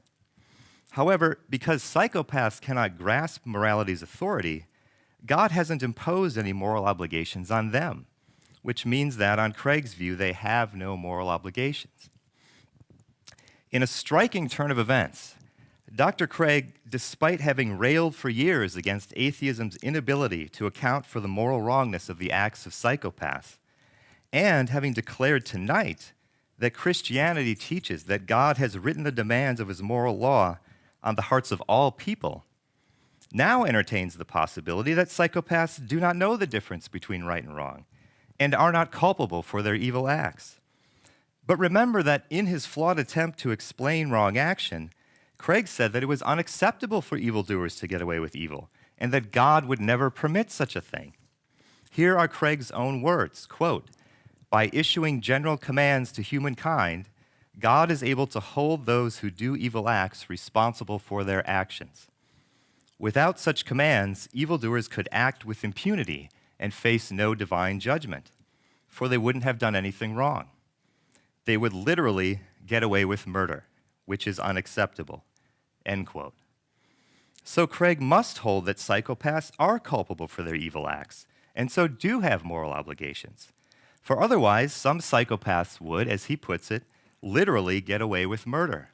However, because psychopaths cannot grasp morality's authority, God hasn't imposed any moral obligations on them, which means that, on Craig's view, they have no moral obligations. In a striking turn of events, Dr. Craig, despite having railed for years against atheism's inability to account for the moral wrongness of the acts of psychopaths, and having declared tonight that Christianity teaches that God has written the demands of his moral law on the hearts of all people, now entertains the possibility that psychopaths do not know the difference between right and wrong and are not culpable for their evil acts. But remember that in his flawed attempt to explain wrong action, Craig said that it was unacceptable for evildoers to get away with evil, and that God would never permit such a thing. Here are Craig's own words, quote, "By issuing general commands to humankind, God is able to hold those who do evil acts responsible for their actions. Without such commands, evildoers could act with impunity and face no divine judgment, for they wouldn't have done anything wrong. They would literally get away with murder, which is unacceptable," end quote. So Craig must hold that psychopaths are culpable for their evil acts, and so do have moral obligations. For otherwise, some psychopaths would, as he puts it, literally get away with murder.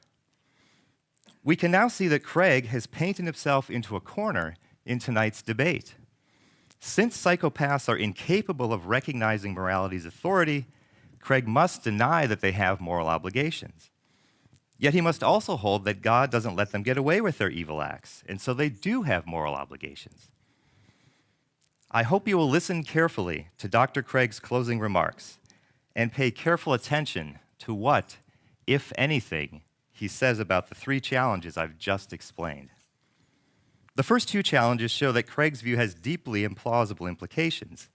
We can now see that Craig has painted himself into a corner in tonight's debate. Since psychopaths are incapable of recognizing morality's authority, Craig must deny that they have moral obligations. Yet he must also hold that God doesn't let them get away with their evil acts, and so they do have moral obligations. I hope you will listen carefully to Dr. Craig's closing remarks and pay careful attention to what, if anything, he says about the three challenges I've just explained. The first two challenges show that Craig's view has deeply implausible implications,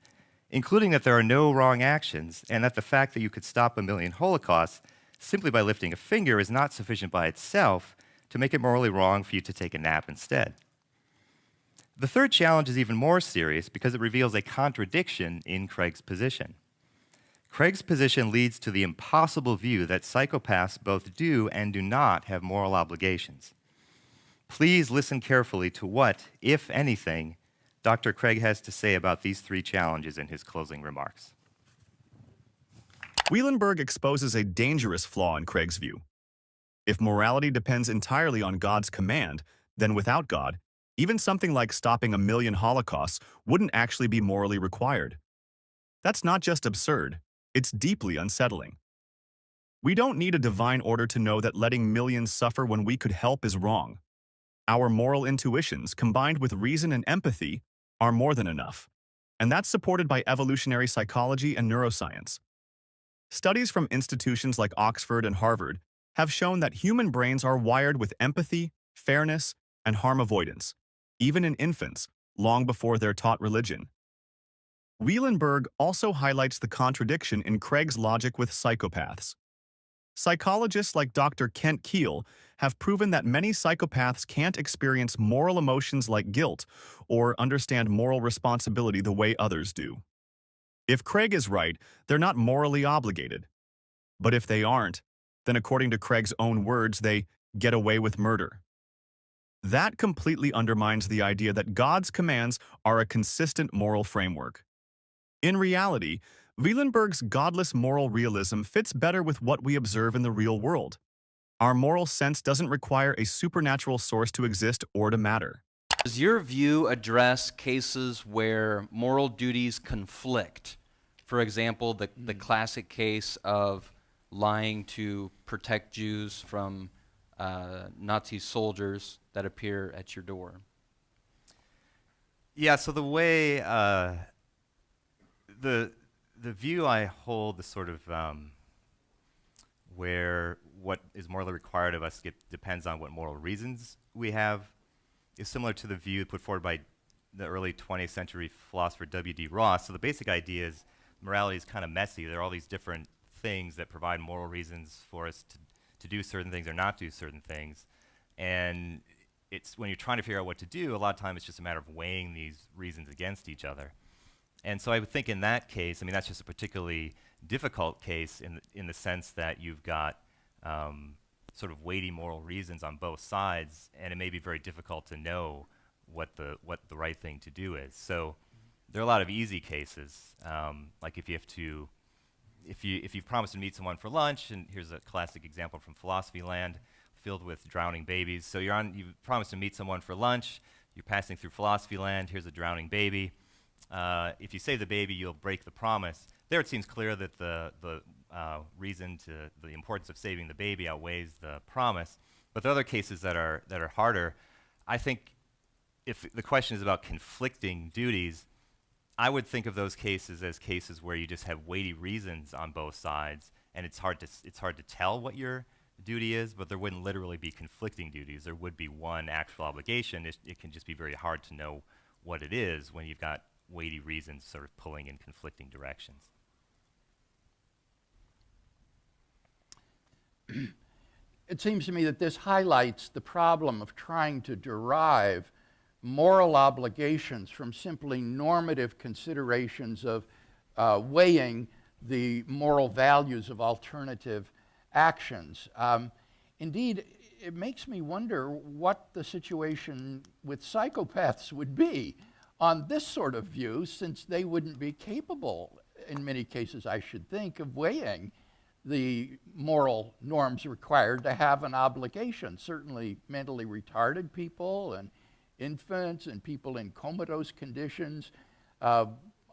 including that there are no wrong actions and that the fact that you could stop 1 million Holocausts simply by lifting a finger is not sufficient by itself to make it morally wrong for you to take a nap instead. The third challenge is even more serious because it reveals a contradiction in Craig's position. Craig's position leads to the impossible view that psychopaths both do and do not have moral obligations. Please listen carefully to what, if anything, Dr. Craig has to say about these three challenges in his closing remarks. Wielenberg exposes a dangerous flaw in Craig's view. If morality depends entirely on God's command, then without God, even something like stopping 1 million Holocausts wouldn't actually be morally required. That's not just absurd, it's deeply unsettling. We don't need a divine order to know that letting millions suffer when we could help is wrong. Our moral intuitions, combined with reason and empathy, are more than enough, and that's supported by evolutionary psychology and neuroscience. Studies from institutions like Oxford and Harvard have shown that human brains are wired with empathy, fairness, and harm avoidance, even in infants, long before they're taught religion. Wielenberg also highlights the contradiction in Craig's logic with psychopaths. Psychologists like Dr. Kent Keel have proven that many psychopaths can't experience moral emotions like guilt or understand moral responsibility the way others do. If Craig is right, they're not morally obligated. But if they aren't, then according to Craig's own words, they get away with murder. That completely undermines the idea that God's commands are a consistent moral framework. In reality, Wielenberg's godless moral realism fits better with what we observe in the real world. Our moral sense doesn't require a supernatural source to exist or to matter. Does your view address cases where moral duties conflict? For example, the classic case of lying to protect Jews from Nazi soldiers that appear at your door. Yeah, so the way, the view I hold, the sort of where what is morally required of us depends on what moral reasons we have, is similar to the view put forward by the early 20th century philosopher W.D. Ross. So the basic idea is morality is kind of messy. There are all these different things that provide moral reasons for us to do certain things or not do certain things. And it's when you're trying to figure out what to do, a lot of time it's just a matter of weighing these reasons against each other. And so I would think in that case, I mean, that's just a particularly difficult case in the sense that you've got sort of weighty moral reasons on both sides, and it may be very difficult to know what the right thing to do is. So there are a lot of easy cases, like if you've promised to meet someone for lunch, and here's a classic example from philosophy land, filled with drowning babies. So you've promised to meet someone for lunch, you're passing through philosophy land, here's a drowning baby. If you save the baby, you'll break the promise. There it seems clear that the reason to the importance of saving the baby outweighs the promise. But there are other cases that are harder. I think if the question is about conflicting duties, I would think of those cases as cases where you just have weighty reasons on both sides, and it's hard to tell what your duty is, but there wouldn't literally be conflicting duties. There would be one actual obligation. It can just be very hard to know what it is when you've got weighty reasons sort of pulling in conflicting directions. It seems to me that this highlights the problem of trying to derive moral obligations from simply normative considerations of weighing the moral values of alternative actions. Indeed, it makes me wonder what the situation with psychopaths would be on this sort of view, since they wouldn't be capable, in many cases I should think, of weighing the moral norms required to have an obligation. Certainly mentally retarded people and infants and people in comatose conditions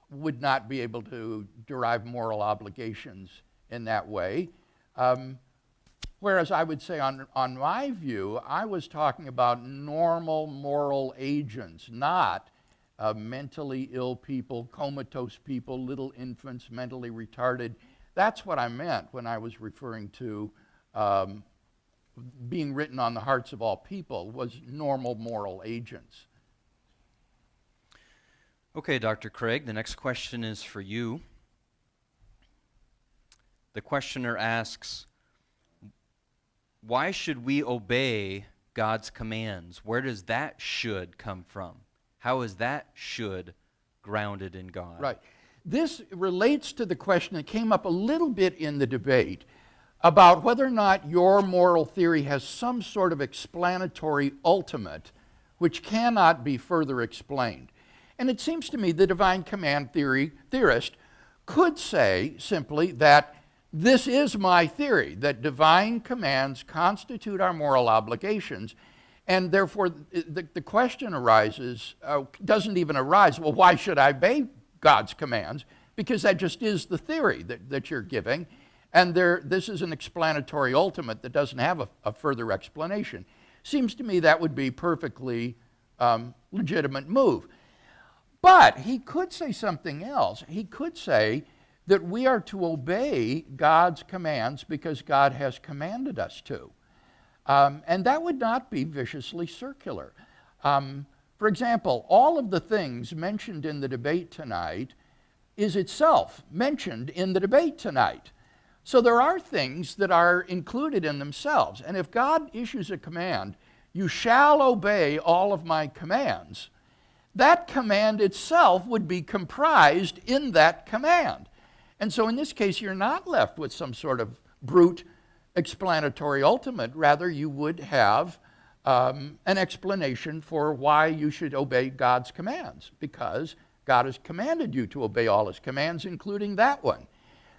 would not be able to derive moral obligations in that way. Whereas I would say on my view, I was talking about normal moral agents, not mentally ill people, comatose people, little infants, mentally retarded. That's what I meant when I was referring to being written on the hearts of all people, was normal moral agents. Okay, Dr. Craig, the next question is for you. The questioner asks, why should we obey God's commands? Where does that should come from? How is that should grounded in God? Right. This relates to the question that came up a little bit in the debate about whether or not your moral theory has some sort of explanatory ultimate which cannot be further explained. And it seems to me the divine command theorist could say simply that this is my theory, that divine commands constitute our moral obligations, and therefore the question arises, doesn't even arise, well, why should I obey God's commands? Because that just is the theory that you're giving, and this is an explanatory ultimate that doesn't have a further explanation. Seems to me that would be perfectly legitimate move. But he could say something else. He could say that we are to obey God's commands because God has commanded us to. And that would not be viciously circular. For example, all of the things mentioned in the debate tonight is itself mentioned in the debate tonight. So there are things that are included in themselves. And if God issues a command, you shall obey all of my commands, that command itself would be comprised in that command. And so in this case, you're not left with some sort of brute explanatory ultimate. Rather, you would have an explanation for why you should obey God's commands, because God has commanded you to obey all his commands, including that one.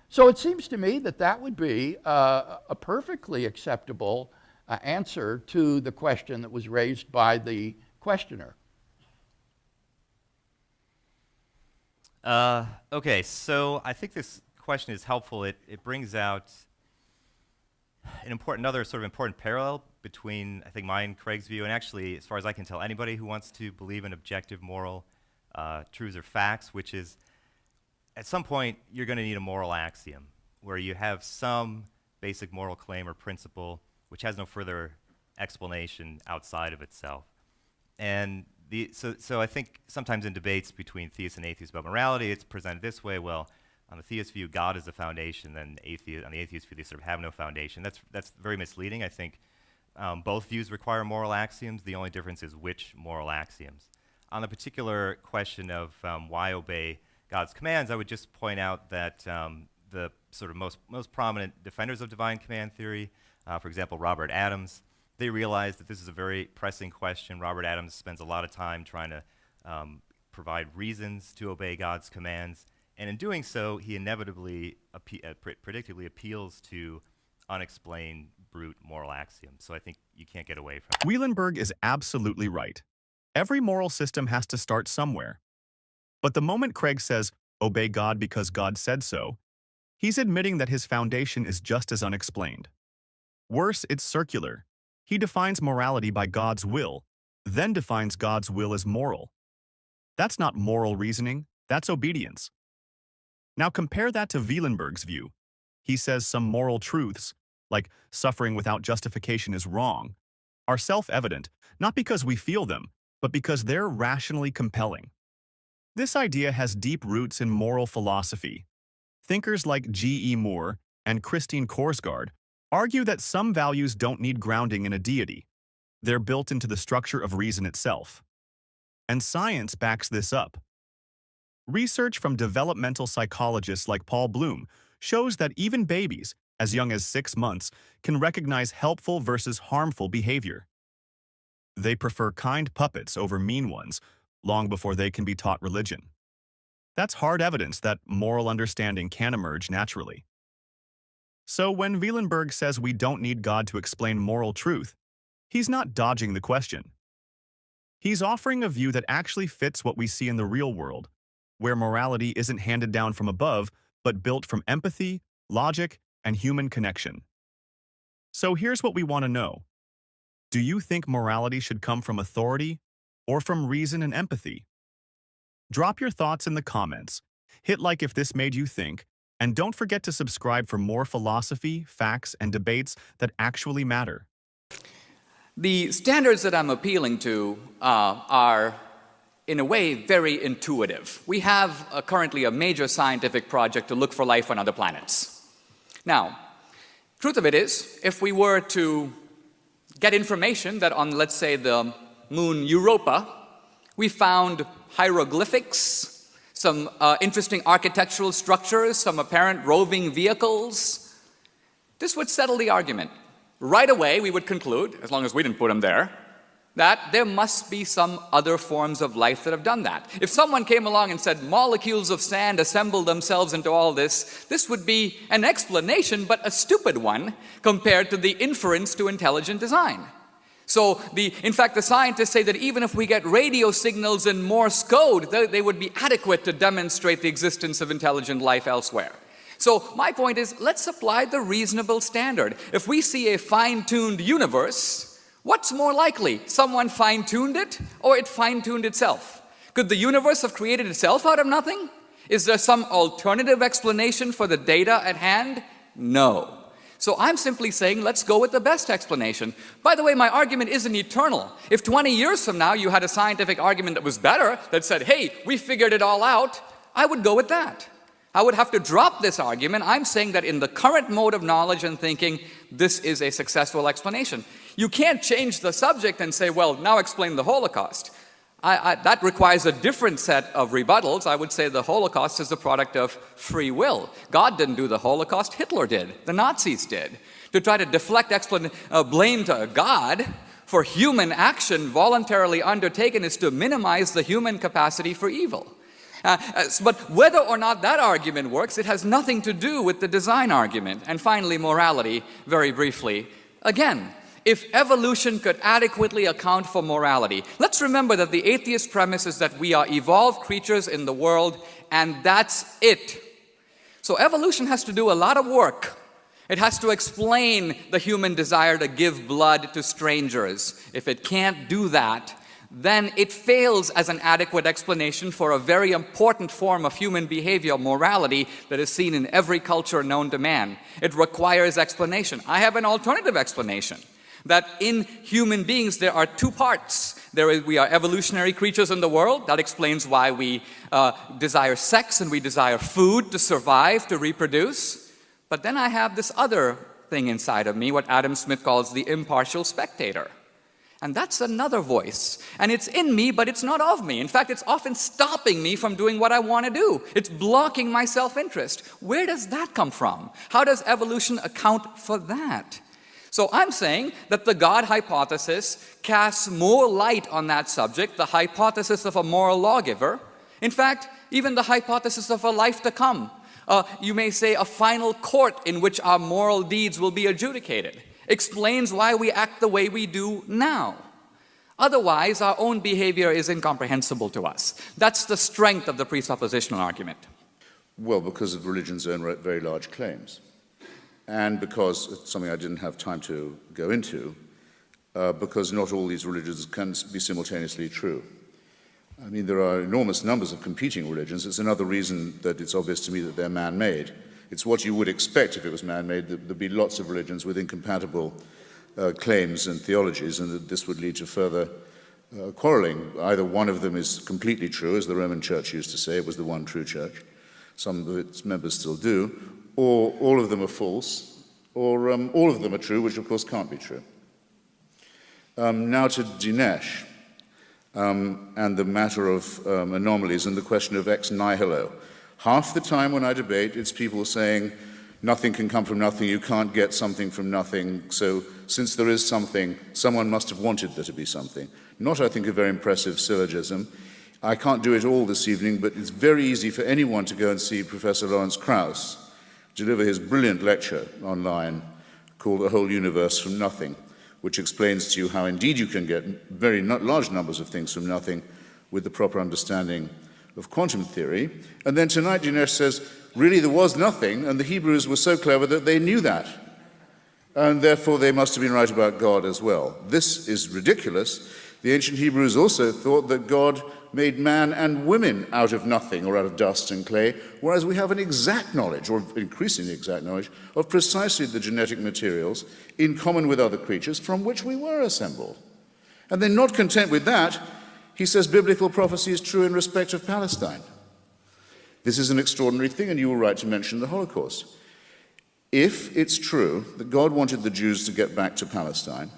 So it seems to me that that would be a perfectly acceptable answer to the question that was raised by the questioner. Okay, so I think this question is helpful. It brings out another sort of important parallel between, I think, mine and Craig's view, and actually, as far as I can tell, anybody who wants to believe in objective moral truths or facts, which is, at some point, you're going to need a moral axiom, where you have some basic moral claim or principle which has no further explanation outside of itself. And so I think sometimes in debates between theists and atheists about morality, it's presented this way: well, on the theist view, God is the foundation, then on the atheist view, they sort of have no foundation. That's very misleading. I think both views require moral axioms. The only difference is which moral axioms. On the particular question of why obey God's commands, I would just point out that the sort of most prominent defenders of divine command theory, for example, Robert Adams, they realized that this is a very pressing question. Robert Adams spends a lot of time trying to provide reasons to obey God's commands, and in doing so, he inevitably, predictably appeals to unexplained, brute moral axioms. So I think you can't get away from it. Wielenberg is absolutely right. Every moral system has to start somewhere. But the moment Craig says, obey God because God said so, he's admitting that his foundation is just as unexplained. Worse, it's circular. He defines morality by God's will, then defines God's will as moral. That's not moral reasoning, that's obedience. Now compare that to Wielenberg's view. He says some moral truths, like suffering without justification is wrong, are self-evident, not because we feel them, but because they're rationally compelling. This idea has deep roots in moral philosophy. Thinkers like G.E. Moore and Christine Korsgaard argue that some values don't need grounding in a deity. They're built into the structure of reason itself. And science backs this up. Research from developmental psychologists like Paul Bloom shows that even babies, as young as 6 months, can recognize helpful versus harmful behavior. They prefer kind puppets over mean ones, long before they can be taught religion. That's hard evidence that moral understanding can emerge naturally. So when Wielenberg says we don't need God to explain moral truth, he's not dodging the question. He's offering a view that actually fits what we see in the real world, where morality isn't handed down from above, but built from empathy, logic, and human connection. So here's what we want to know. Do you think morality should come from authority or from reason and empathy? Drop your thoughts in the comments, hit like if this made you think, and don't forget to subscribe for more philosophy, facts, and debates that actually matter. The standards that I'm appealing to are, in a way, very intuitive. We have currently a major scientific project to look for life on other planets. Now, truth of it is, if we were to get information that on, let's say, the moon Europa, We found hieroglyphics, some interesting architectural structures, some apparent roving vehicles. This would settle the argument. Right away, we would conclude, as long as we didn't put them there, that there must be some other forms of life that have done that. If someone came along and said molecules of sand assemble themselves into all this would be an explanation, but a stupid one compared to the inference to intelligent design. So, in fact, the scientists say that even if we get radio signals in Morse code, they would be adequate to demonstrate the existence of intelligent life elsewhere. So my point is, let's apply the reasonable standard. If we see a fine-tuned universe, what's more likely? Someone fine-tuned it, or it fine-tuned itself? Could the universe have created itself out of nothing? Is there some alternative explanation for the data at hand? No. So I'm simply saying, let's go with the best explanation. By the way, my argument isn't eternal. If 20 years from now you had a scientific argument that was better, that said, hey, we figured it all out, I would go with that. I would have to drop this argument. I'm saying that in the current mode of knowledge and thinking, this is a successful explanation. You can't change the subject and say, well, now explain the Holocaust. That requires a different set of rebuttals. I would say the Holocaust is the product of free will. God didn't do the Holocaust, Hitler did. The Nazis did. To try to deflect blame to God for human action voluntarily undertaken is to minimize the human capacity for evil. But whether or not that argument works, it has nothing to do with the design argument. And finally, morality, very briefly. Again, if evolution could adequately account for morality, let's remember that the atheist premise is that we are evolved creatures in the world, and that's it. So evolution has to do a lot of work. It has to explain the human desire to give blood to strangers. If it can't do that, then it fails as an adequate explanation for a very important form of human behavior, morality, that is seen in every culture known to man. It requires explanation. I have an alternative explanation, that in human beings there are two parts. We are evolutionary creatures in the world. That explains why we desire sex and we desire food to survive, to reproduce. But then I have this other thing inside of me, what Adam Smith calls the impartial spectator. And that's another voice. And it's in me, but it's not of me. In fact, it's often stopping me from doing what I want to do. It's blocking my self-interest. Where does that come from? How does evolution account for that? So I'm saying that the God hypothesis casts more light on that subject, the hypothesis of a moral lawgiver. In fact, even the hypothesis of a life to come. You may say a final court in which our moral deeds will be adjudicated. Explains why we act the way we do now. Otherwise, our own behavior is incomprehensible to us. That's the strength of the presuppositional argument. Well, because of religion's own very large claims. And because, it's something I didn't have time to go into, because not all these religions can be simultaneously true. I mean, there are enormous numbers of competing religions. It's another reason that it's obvious to me that they're man-made. It's what you would expect if it was man-made. There'd be lots of religions with incompatible claims and theologies, and that this would lead to further quarreling. Either one of them is completely true, as the Roman Church used to say, it was the one true church. Some of its members still do. Or all of them are false, or all of them are true, which of course can't be true. Now to Dinesh and the matter of anomalies and the question of ex nihilo. Half the time when I debate, it's people saying, nothing can come from nothing, you can't get something from nothing, so since there is something, someone must have wanted there to be something. Not, I think, a very impressive syllogism. I can't do it all this evening, but it's very easy for anyone to go and see Professor Lawrence Krauss deliver his brilliant lecture online called The Whole Universe from Nothing, which explains to you how indeed you can get very large numbers of things from nothing with the proper understanding of quantum theory. And then tonight Dinesh says, really there was nothing, and the Hebrews were so clever that they knew that. And therefore they must have been right about God as well. This is ridiculous. The ancient Hebrews also thought that God made man and women out of nothing or out of dust and clay, whereas we have an exact knowledge, or increasingly exact knowledge, of precisely the genetic materials in common with other creatures from which we were assembled. And then not content with that, he says biblical prophecy is true in respect of Palestine. This is an extraordinary thing, and you were right to mention the Holocaust. If it's true that God wanted the Jews to get back to Palestine,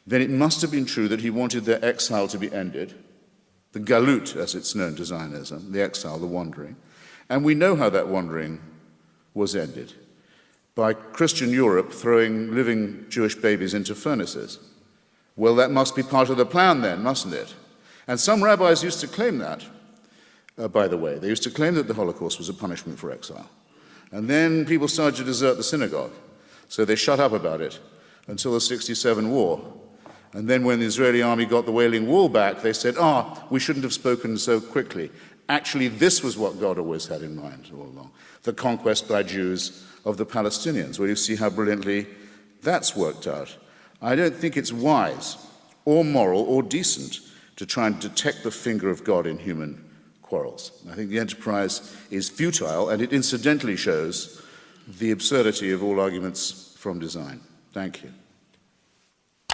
then it must have been true that he wanted their exile to be ended, the galut, as it's known to Zionism, the exile, the wandering. And we know how that wandering was ended, by Christian Europe throwing living Jewish babies into furnaces. Well, that must be part of the plan then, mustn't it? And some rabbis used to claim that, by the way. They used to claim that the Holocaust was a punishment for exile. And then people started to desert the synagogue, so they shut up about it until the 67 war. And then when the Israeli army got the Wailing Wall back, they said, we shouldn't have spoken so quickly. Actually, this was what God always had in mind all along, the conquest by Jews of the Palestinians. Well, you see how brilliantly that's worked out. I don't think it's wise or moral or decent to try and detect the finger of God in human quarrels. I think the enterprise is futile, and it incidentally shows the absurdity of all arguments from design. Thank you.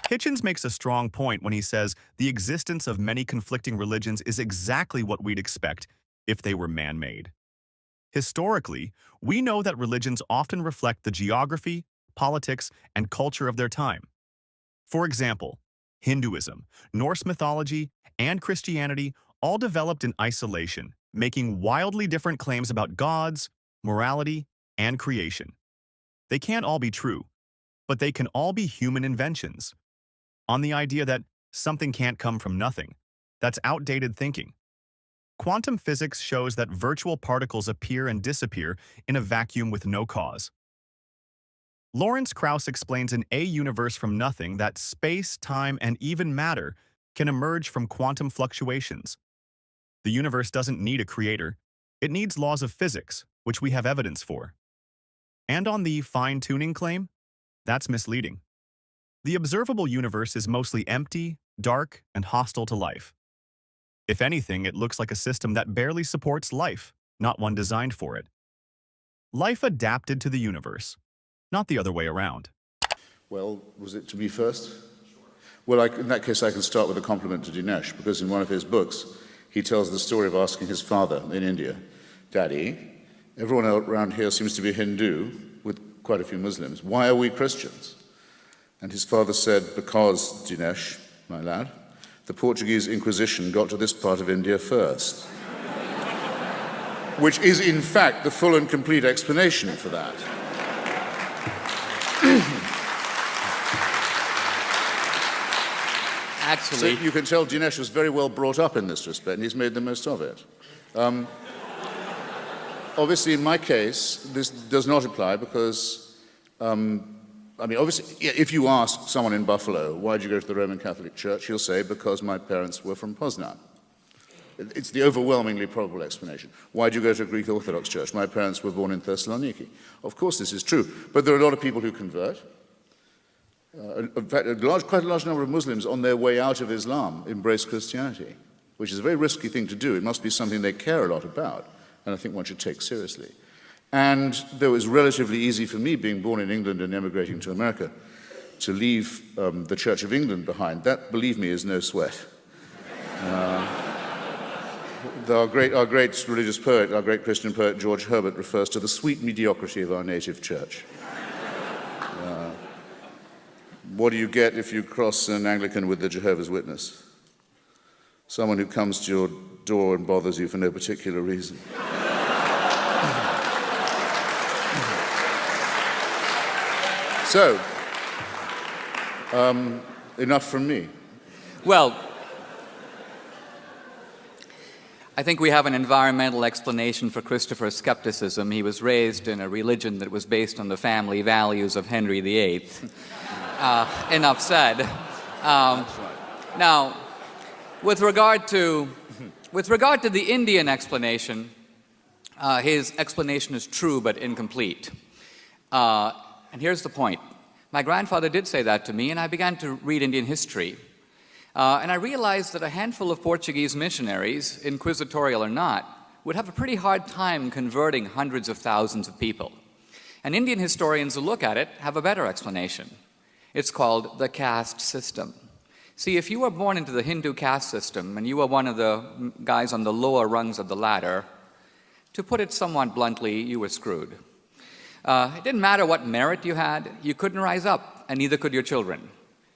Hitchens makes a strong point when he says the existence of many conflicting religions is exactly what we'd expect if they were man-made. Historically, we know that religions often reflect the geography, politics, and culture of their time. For example, Hinduism, Norse mythology, and Christianity all developed in isolation, making wildly different claims about gods, morality, and creation. They can't all be true, but they can all be human inventions. On the idea that something can't come from nothing, that's outdated thinking. Quantum physics shows that virtual particles appear and disappear in a vacuum with no cause. Lawrence Krauss explains in A Universe from Nothing that space, time, and even matter can emerge from quantum fluctuations. The universe doesn't need a creator. It needs laws of physics, which we have evidence for. And on the fine-tuning claim, that's misleading. The observable universe is mostly empty, dark, and hostile to life. If anything, it looks like a system that barely supports life, not one designed for it. Life adapted to the universe, not the other way around. Well, was it to me first? Well, in that case, I can start with a compliment to Dinesh, because in one of his books, he tells the story of asking his father in India, "Daddy, everyone around here seems to be Hindu, with quite a few Muslims. Why are we Christians?" And his father said, "Because, Dinesh, my lad, the Portuguese Inquisition got to this part of India first." Which is, in fact, the full and complete explanation for that. Actually, so you can tell Dinesh was very well brought up in this respect, and he's made the most of it. Obviously, in my case, this does not apply because, obviously, if you ask someone in Buffalo, why did you go to the Roman Catholic Church, he'll say, because my parents were from Poznan. It's the overwhelmingly probable explanation. Why did you go to a Greek Orthodox Church? My parents were born in Thessaloniki. Of course, this is true, but there are a lot of people who convert. In fact, quite a large number of Muslims on their way out of Islam embrace Christianity, which is a very risky thing to do. It must be something they care a lot about, and I think one should take seriously. And though it was relatively easy for me, being born in England and emigrating to America, to leave the Church of England behind, that, believe me, is no sweat. Our great religious poet, our great Christian poet, George Herbert, refers to the sweet mediocrity of our native church. What do you get if you cross an Anglican with the Jehovah's Witness? Someone who comes to your door and bothers you for no particular reason. So, enough from me. well, I think we have an environmental explanation for Christopher's skepticism. He was raised in a religion that was based on the family values of Henry VIII. Enough said. Now, with regard to the Indian explanation, his explanation is true but incomplete. And here's the point. My grandfather did say that to me, and I began to read Indian history. And I realized that a handful of Portuguese missionaries, inquisitorial or not, would have a pretty hard time converting hundreds of thousands of people. And Indian historians who look at it have a better explanation. It's called the caste system. See, if you were born into the Hindu caste system and you were one of the guys on the lower rungs of the ladder, to put it somewhat bluntly, you were screwed. It didn't matter what merit you had, you couldn't rise up, and neither could your children.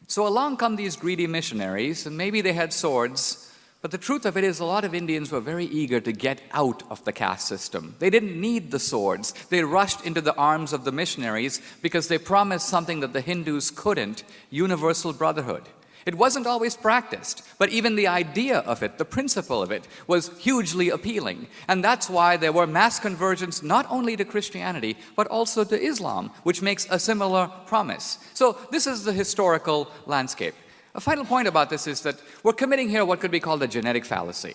So along come these greedy missionaries, and maybe they had swords, But the truth of it is a lot of Indians were very eager to get out of the caste system. They didn't need the swords. They rushed into the arms of the missionaries because they promised something that the Hindus couldn't, universal brotherhood. It wasn't always practiced, but even the idea of it, the principle of it, was hugely appealing. And that's why there were mass conversions not only to Christianity, but also to Islam, which makes a similar promise. So this is the historical landscape. A final point about this is that we're committing here what could be called a genetic fallacy.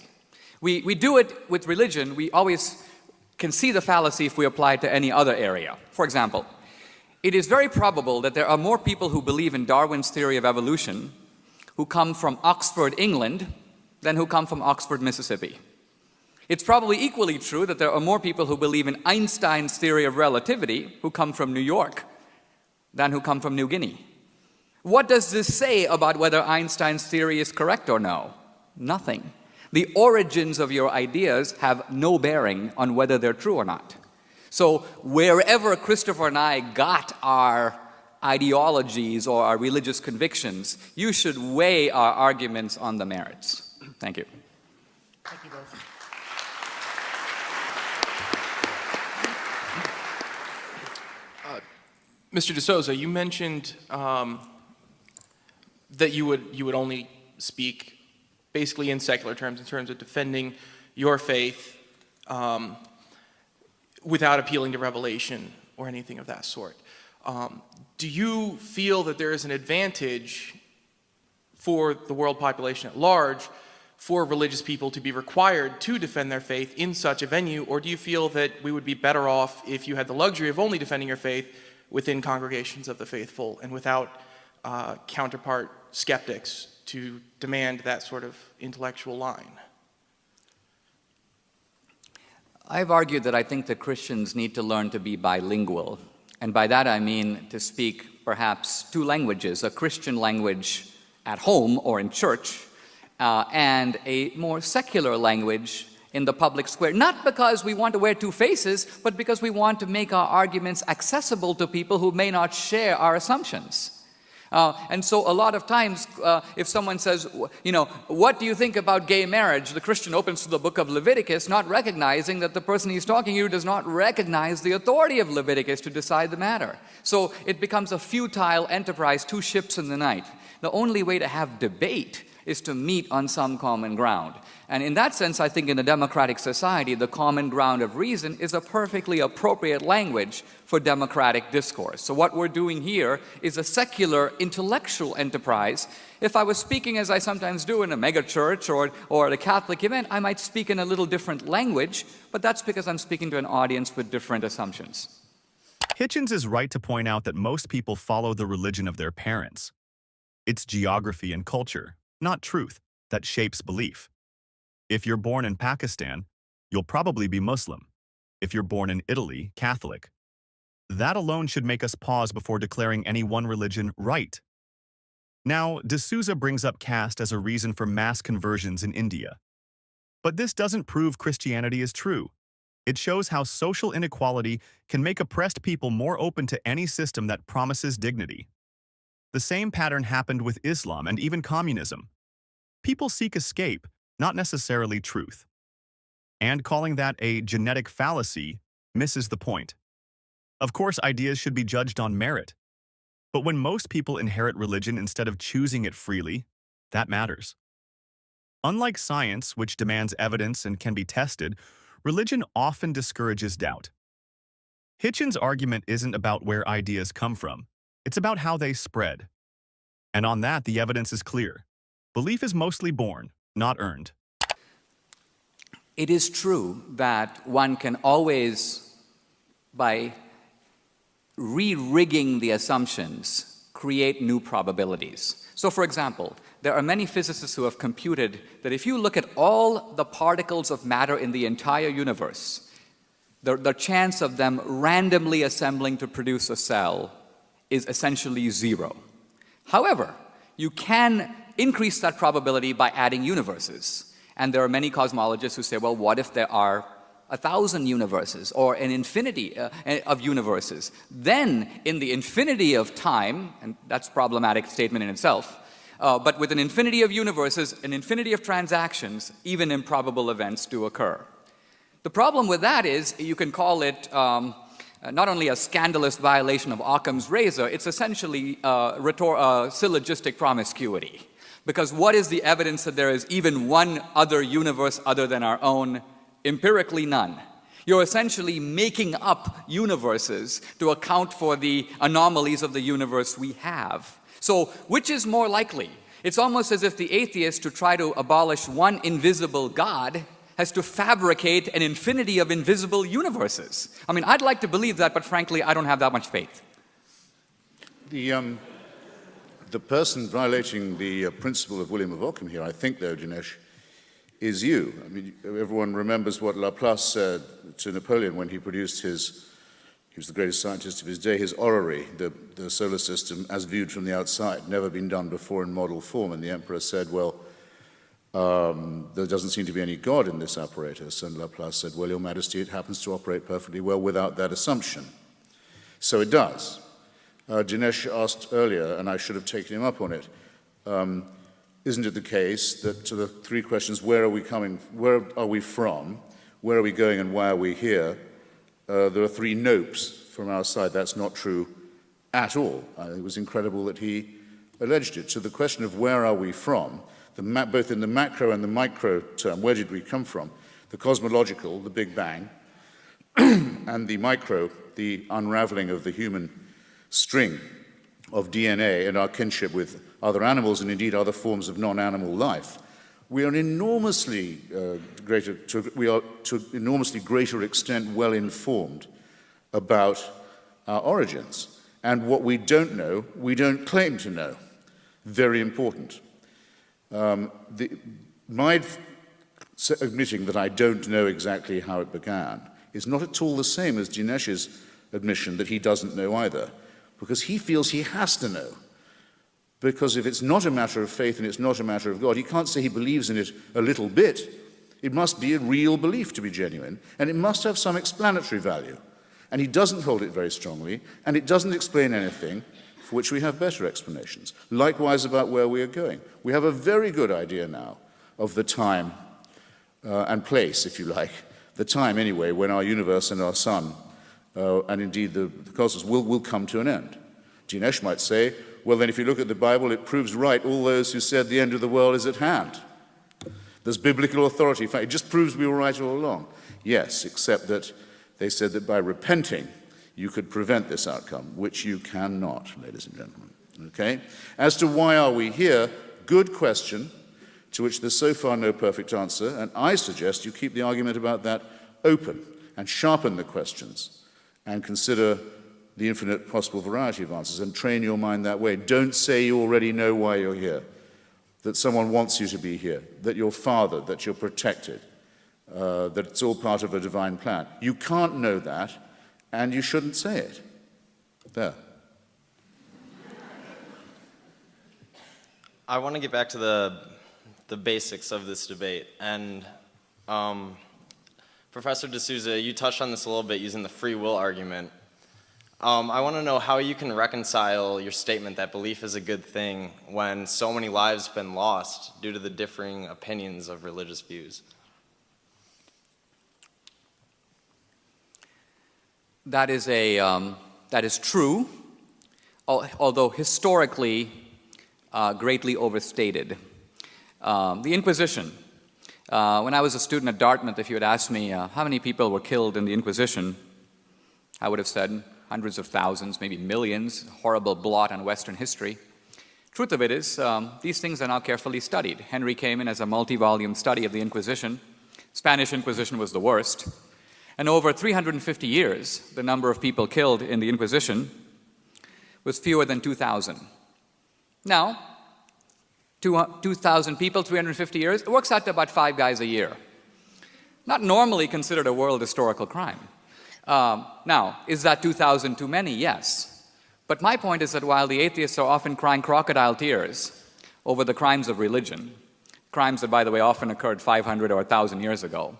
We do it with religion. We always can see the fallacy if we apply it to any other area. For example, it is very probable that there are more people who believe in Darwin's theory of evolution who come from Oxford, England, than who come from Oxford, Mississippi. It's probably equally true that there are more people who believe in Einstein's theory of relativity who come from New York than who come from New Guinea. What does this say about whether Einstein's theory is correct or no? Nothing. The origins of your ideas have no bearing on whether they're true or not. So wherever Christopher and I got our ideologies or our religious convictions, you should weigh our arguments on the merits. Thank you. Thank you both. Mr. D'Souza, you mentioned that you would only speak basically in secular terms, in terms of defending your faith without appealing to revelation or anything of that sort. Do you feel that there is an advantage for the world population at large for religious people to be required to defend their faith in such a venue, or do you feel that we would be better off if you had the luxury of only defending your faith within congregations of the faithful and without counterpart skeptics to demand that sort of intellectual line? I've argued that I think that Christians need to learn to be bilingual. And by that I mean to speak perhaps two languages, a Christian language at home or in church, and a more secular language in the public square. Not because we want to wear two faces, but because we want to make our arguments accessible to people who may not share our assumptions. And so a lot of times, if someone says, you know, what do you think about gay marriage? The Christian opens to the book of Leviticus, not recognizing that the person he's talking to does not recognize the authority of Leviticus to decide the matter. So it becomes a futile enterprise, two ships in the night. The only way to have debate is to meet on some common ground. And in that sense, I think in a democratic society, the common ground of reason is a perfectly appropriate language for democratic discourse. So what we're doing here is a secular intellectual enterprise. If I was speaking, as I sometimes do, in a megachurch or at a Catholic event, I might speak in a little different language, but that's because I'm speaking to an audience with different assumptions. Hitchens is right to point out that most people follow the religion of their parents. It's geography and culture, not truth, that shapes belief. If you're born in Pakistan, you'll probably be Muslim. If you're born in Italy, Catholic. That alone should make us pause before declaring any one religion right. Now, D'Souza brings up caste as a reason for mass conversions in India. But this doesn't prove Christianity is true. It shows how social inequality can make oppressed people more open to any system that promises dignity. The same pattern happened with Islam and even communism. People seek escape, not necessarily truth. And calling that a genetic fallacy misses the point. Of course, ideas should be judged on merit. But when most people inherit religion instead of choosing it freely, that matters. Unlike science, which demands evidence and can be tested, religion often discourages doubt. Hitchens' argument isn't about where ideas come from. It's about how they spread. And on that, the evidence is clear. Belief is mostly born, not earned. It is true that one can always, by re-rigging the assumptions, create new probabilities. So for example, there are many physicists who have computed that if you look at all the particles of matter in the entire universe, the chance of them randomly assembling to produce a cell is essentially zero. However, you can increase that probability by adding universes. And there are many cosmologists who say, well, what if there are 1,000 universes or an infinity of universes? Then, in the infinity of time, and that's a problematic statement in itself, but with an infinity of universes, an infinity of transactions, even improbable events do occur. The problem with that is you can call it not only a scandalous violation of Occam's razor, it's essentially syllogistic promiscuity. Because what is the evidence that there is even one other universe other than our own? Empirically, none. You're essentially making up universes to account for the anomalies of the universe we have. So, which is more likely? It's almost as if the atheist, to try to abolish one invisible God, has to fabricate an infinity of invisible universes. I mean, I'd like to believe that, but frankly, I don't have that much faith. The person violating the principle of William of Ockham here, I think, though, Dinesh, is you. I mean, everyone remembers what Laplace said to Napoleon when he produced his, he was the greatest scientist of his day, his orrery, the solar system as viewed from the outside, never been done before in model form. And the emperor said, well, there doesn't seem to be any God in this apparatus. And Laplace said, well, Your Majesty, it happens to operate perfectly well without that assumption. So it does. Dinesh asked earlier, and I should have taken him up on it, isn't it the case that to the three questions, where are we coming, where are we from, where are we going, and why are we here, there are three nopes from our side. That's not true at all. It was incredible that he alleged it. So the question of where are we from, both in the macro and the micro term, where did we come from, the cosmological, the Big Bang, and the micro, the unraveling of the human string of DNA and our kinship with other animals and indeed other forms of non-animal life, we are enormously to enormously greater extent well informed about our origins. And what we don't know, we don't claim to know. Very important. My admitting that I don't know exactly how it began is not at all the same as Dinesh's admission that he doesn't know either, because he feels he has to know. Because if it's not a matter of faith and it's not a matter of God, he can't say he believes in it a little bit. It must be a real belief to be genuine, and it must have some explanatory value. And he doesn't hold it very strongly, and it doesn't explain anything for which we have better explanations. Likewise about where we are going. We have a very good idea now of the time and place, if you like, the time anyway, when our universe and our sun and indeed the cosmos will come to an end. Dinesh might say, well, then if you look at the Bible, it proves right all those who said the end of the world is at hand. There's biblical authority. In fact, it just proves we were right all along. Yes, except that they said that by repenting, you could prevent this outcome, which you cannot, ladies and gentlemen. Okay? As to why are we here, good question, to which there's so far no perfect answer, and I suggest you keep the argument about that open and sharpen the questions and consider the infinite possible variety of answers and train your mind that way. Don't say you already know why you're here, that someone wants you to be here, that you're fathered, that you're protected, that it's all part of a divine plan. You can't know that, and you shouldn't say it. There. I want to get back to the basics of this debate. And Professor D'Souza, you touched on this a little bit using the free will argument. I want to know how you can reconcile your statement that belief is a good thing when so many lives have been lost due to the differing opinions of religious views. That is true, although historically greatly overstated. The Inquisition. When I was a student at Dartmouth, if you had asked me how many people were killed in the Inquisition, I would have said hundreds of thousands, maybe millions, horrible blot on Western history. Truth of it is, these things are now carefully studied. Henry came in as a multi-volume study of the Inquisition. Spanish Inquisition was the worst. And over 350 years, the number of people killed in the Inquisition was fewer than 2,000. Now, 2,000 people, 350 years, it works out to about 5 guys a year. Not normally considered a world historical crime. Now, is that 2,000 too many? Yes. But my point is that while the atheists are often crying crocodile tears over the crimes of religion, crimes that, by the way, often occurred 500 or 1,000 years ago,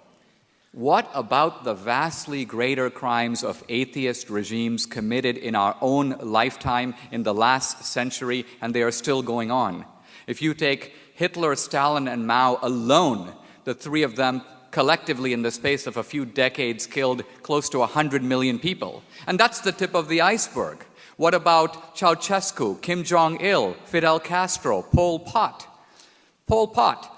what about the vastly greater crimes of atheist regimes committed in our own lifetime in the last century, and they are still going on? If you take Hitler, Stalin, and Mao alone, the three of them collectively in the space of a few decades killed close to 100 million people. And that's the tip of the iceberg. What about Ceausescu, Kim Jong-il, Fidel Castro, Pol Pot? Pol Pot,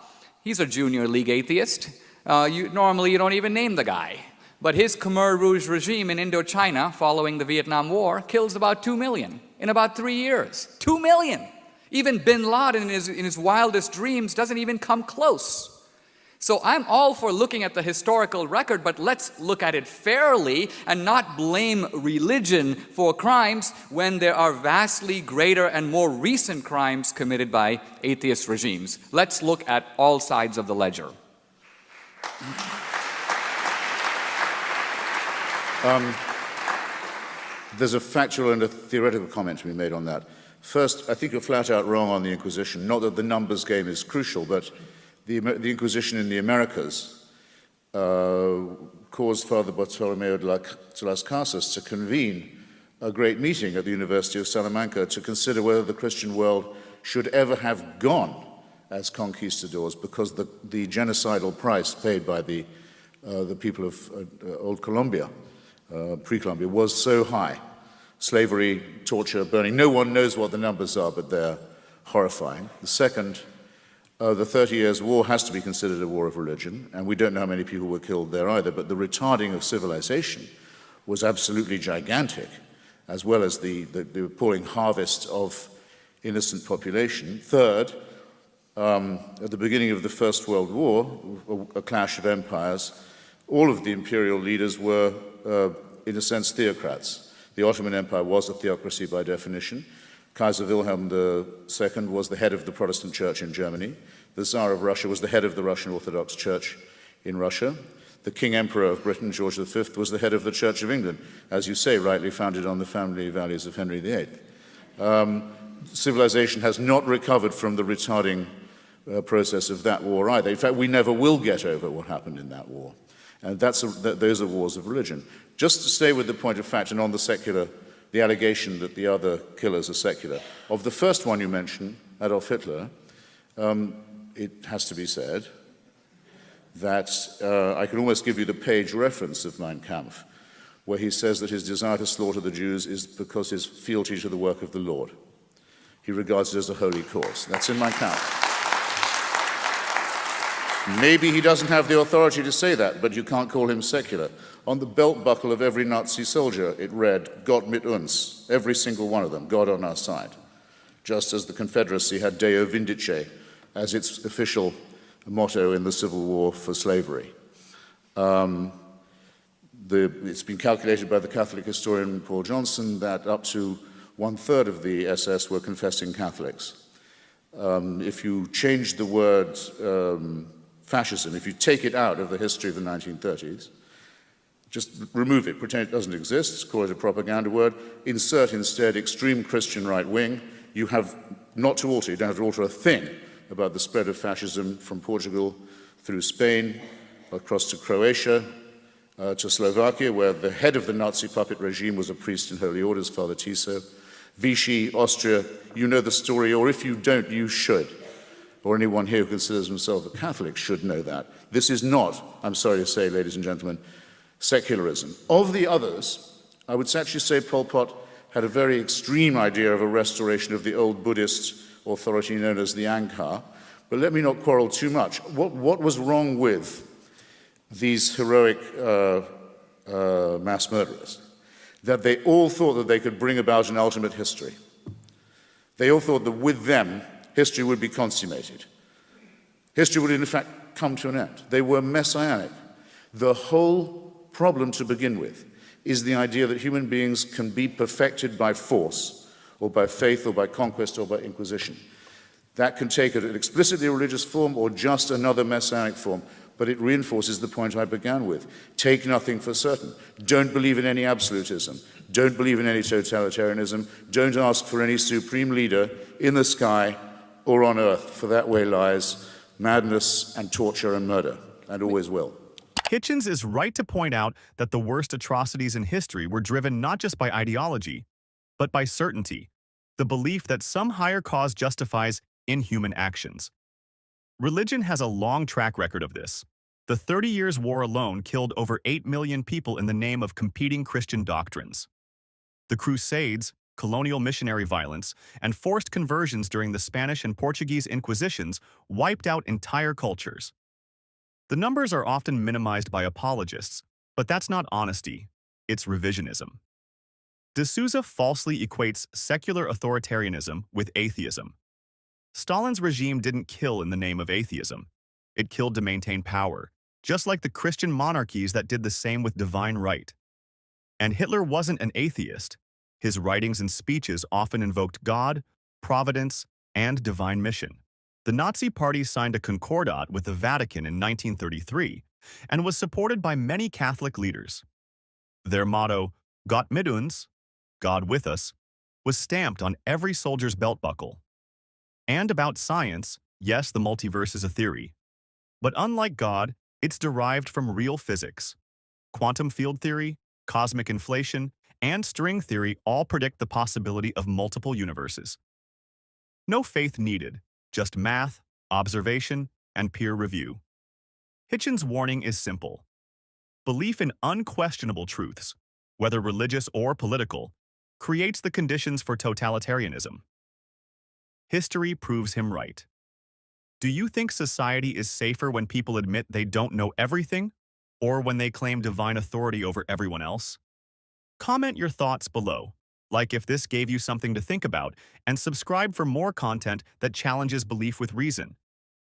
he's a junior league atheist. Normally you don't even name the guy. But his Khmer Rouge regime in Indochina, following the Vietnam War, kills about 2 million in about 3 years. 2 million! Even bin Laden in his wildest dreams doesn't even come close. So I'm all for looking at the historical record, but let's look at it fairly and not blame religion for crimes when there are vastly greater and more recent crimes committed by atheist regimes. Let's look at all sides of the ledger. There's a factual and a theoretical comment to be made on that. First, I think you're flat out wrong on the Inquisition. Not that the numbers game is crucial, but the Inquisition in the Americas caused Father Bartolomeo de las Casas to convene a great meeting at the University of Salamanca to consider whether the Christian world should ever have gone as conquistadors, because the genocidal price paid by the people of old Colombia, pre-Colombia, was so high. Slavery, torture, burning. No one knows what the numbers are, but they're horrifying. The second, the 30 Years' War has to be considered a war of religion, and we don't know how many people were killed there either, but the retarding of civilization was absolutely gigantic, as well as the appalling harvest of innocent population. Third, at the beginning of the First World War, a clash of empires, all of the imperial leaders were, in a sense, theocrats. The Ottoman Empire was a theocracy by definition. Kaiser Wilhelm II was the head of the Protestant Church in Germany. The Tsar of Russia was the head of the Russian Orthodox Church in Russia. The King Emperor of Britain, George V, was the head of the Church of England, as you say, rightly founded on the family values of Henry VIII. Civilization has not recovered from the retarding process of that war either. In fact, we never will get over what happened in that war. And those are wars of religion. Just to stay with the point of fact and on the secular, the allegation that the other killers are secular. Of the first one you mentioned, Adolf Hitler, it has to be said that I can almost give you the page reference of Mein Kampf, where he says that his desire to slaughter the Jews is because his fealty to the work of the Lord. He regards it as a holy cause. That's in Mein Kampf. Maybe he doesn't have the authority to say that, but you can't call him secular. On the belt buckle of every Nazi soldier, it read, Gott mit uns, every single one of them, God on our side. Just as the Confederacy had Deo Vindice as its official motto in the Civil War for slavery. It's been calculated by the Catholic historian Paul Johnson that up to 1/3 of the SS were confessing Catholics. If you change the word fascism, if you take it out of the history of the 1930s, just remove it, pretend it doesn't exist, call it a propaganda word, insert instead extreme Christian right wing, you have not to alter, you don't have to alter a thing about the spread of fascism from Portugal through Spain, across to Croatia, to Slovakia, where the head of the Nazi puppet regime was a priest in holy orders, Father Tiso. Vichy, Austria, you know the story, or if you don't, you should. Or anyone here who considers himself a Catholic should know that. This is not, I'm sorry to say, ladies and gentlemen, secularism. Of the others, I would actually say Pol Pot had a very extreme idea of a restoration of the old Buddhist authority known as the Angkar. But let me not quarrel too much. What was wrong with these heroic mass murderers? That they all thought that they could bring about an ultimate history. They all thought that with them, history would be consummated. History would, in fact, come to an end. They were messianic. The whole problem to begin with is the idea that human beings can be perfected by force, or by faith, or by conquest, or by inquisition. That can take an explicitly religious form or just another messianic form, but it reinforces the point I began with. Take nothing for certain. Don't believe in any absolutism. Don't believe in any totalitarianism. Don't ask for any supreme leader in the sky or on earth, for that way lies madness and torture and murder, and always will. Hitchens is right to point out that the worst atrocities in history were driven not just by ideology, but by certainty, the belief that some higher cause justifies in human actions. Religion has a long track record of this. The 30 Years' War alone killed over 8 million people in the name of competing Christian doctrines. The Crusades, colonial missionary violence, and forced conversions during the Spanish and Portuguese Inquisitions wiped out entire cultures. The numbers are often minimized by apologists, but that's not honesty, it's revisionism. De Souza falsely equates secular authoritarianism with atheism. Stalin's regime didn't kill in the name of atheism. It killed to maintain power, just like the Christian monarchies that did the same with divine right. And Hitler wasn't an atheist. His writings and speeches often invoked God, providence, and divine mission. The Nazi Party signed a concordat with the Vatican in 1933 and was supported by many Catholic leaders. Their motto, Gott mit uns, God with us, was stamped on every soldier's belt buckle. And about science, yes, the multiverse is a theory. But unlike God, it's derived from real physics. Quantum field theory, cosmic inflation, and string theory all predict the possibility of multiple universes. No faith needed, just math, observation, and peer review. Hitchens' warning is simple. Belief in unquestionable truths, whether religious or political, creates the conditions for totalitarianism. History proves him right. Do you think society is safer when people admit they don't know everything, or when they claim divine authority over everyone else? Comment your thoughts below, like if this gave you something to think about, and subscribe for more content that challenges belief with reason.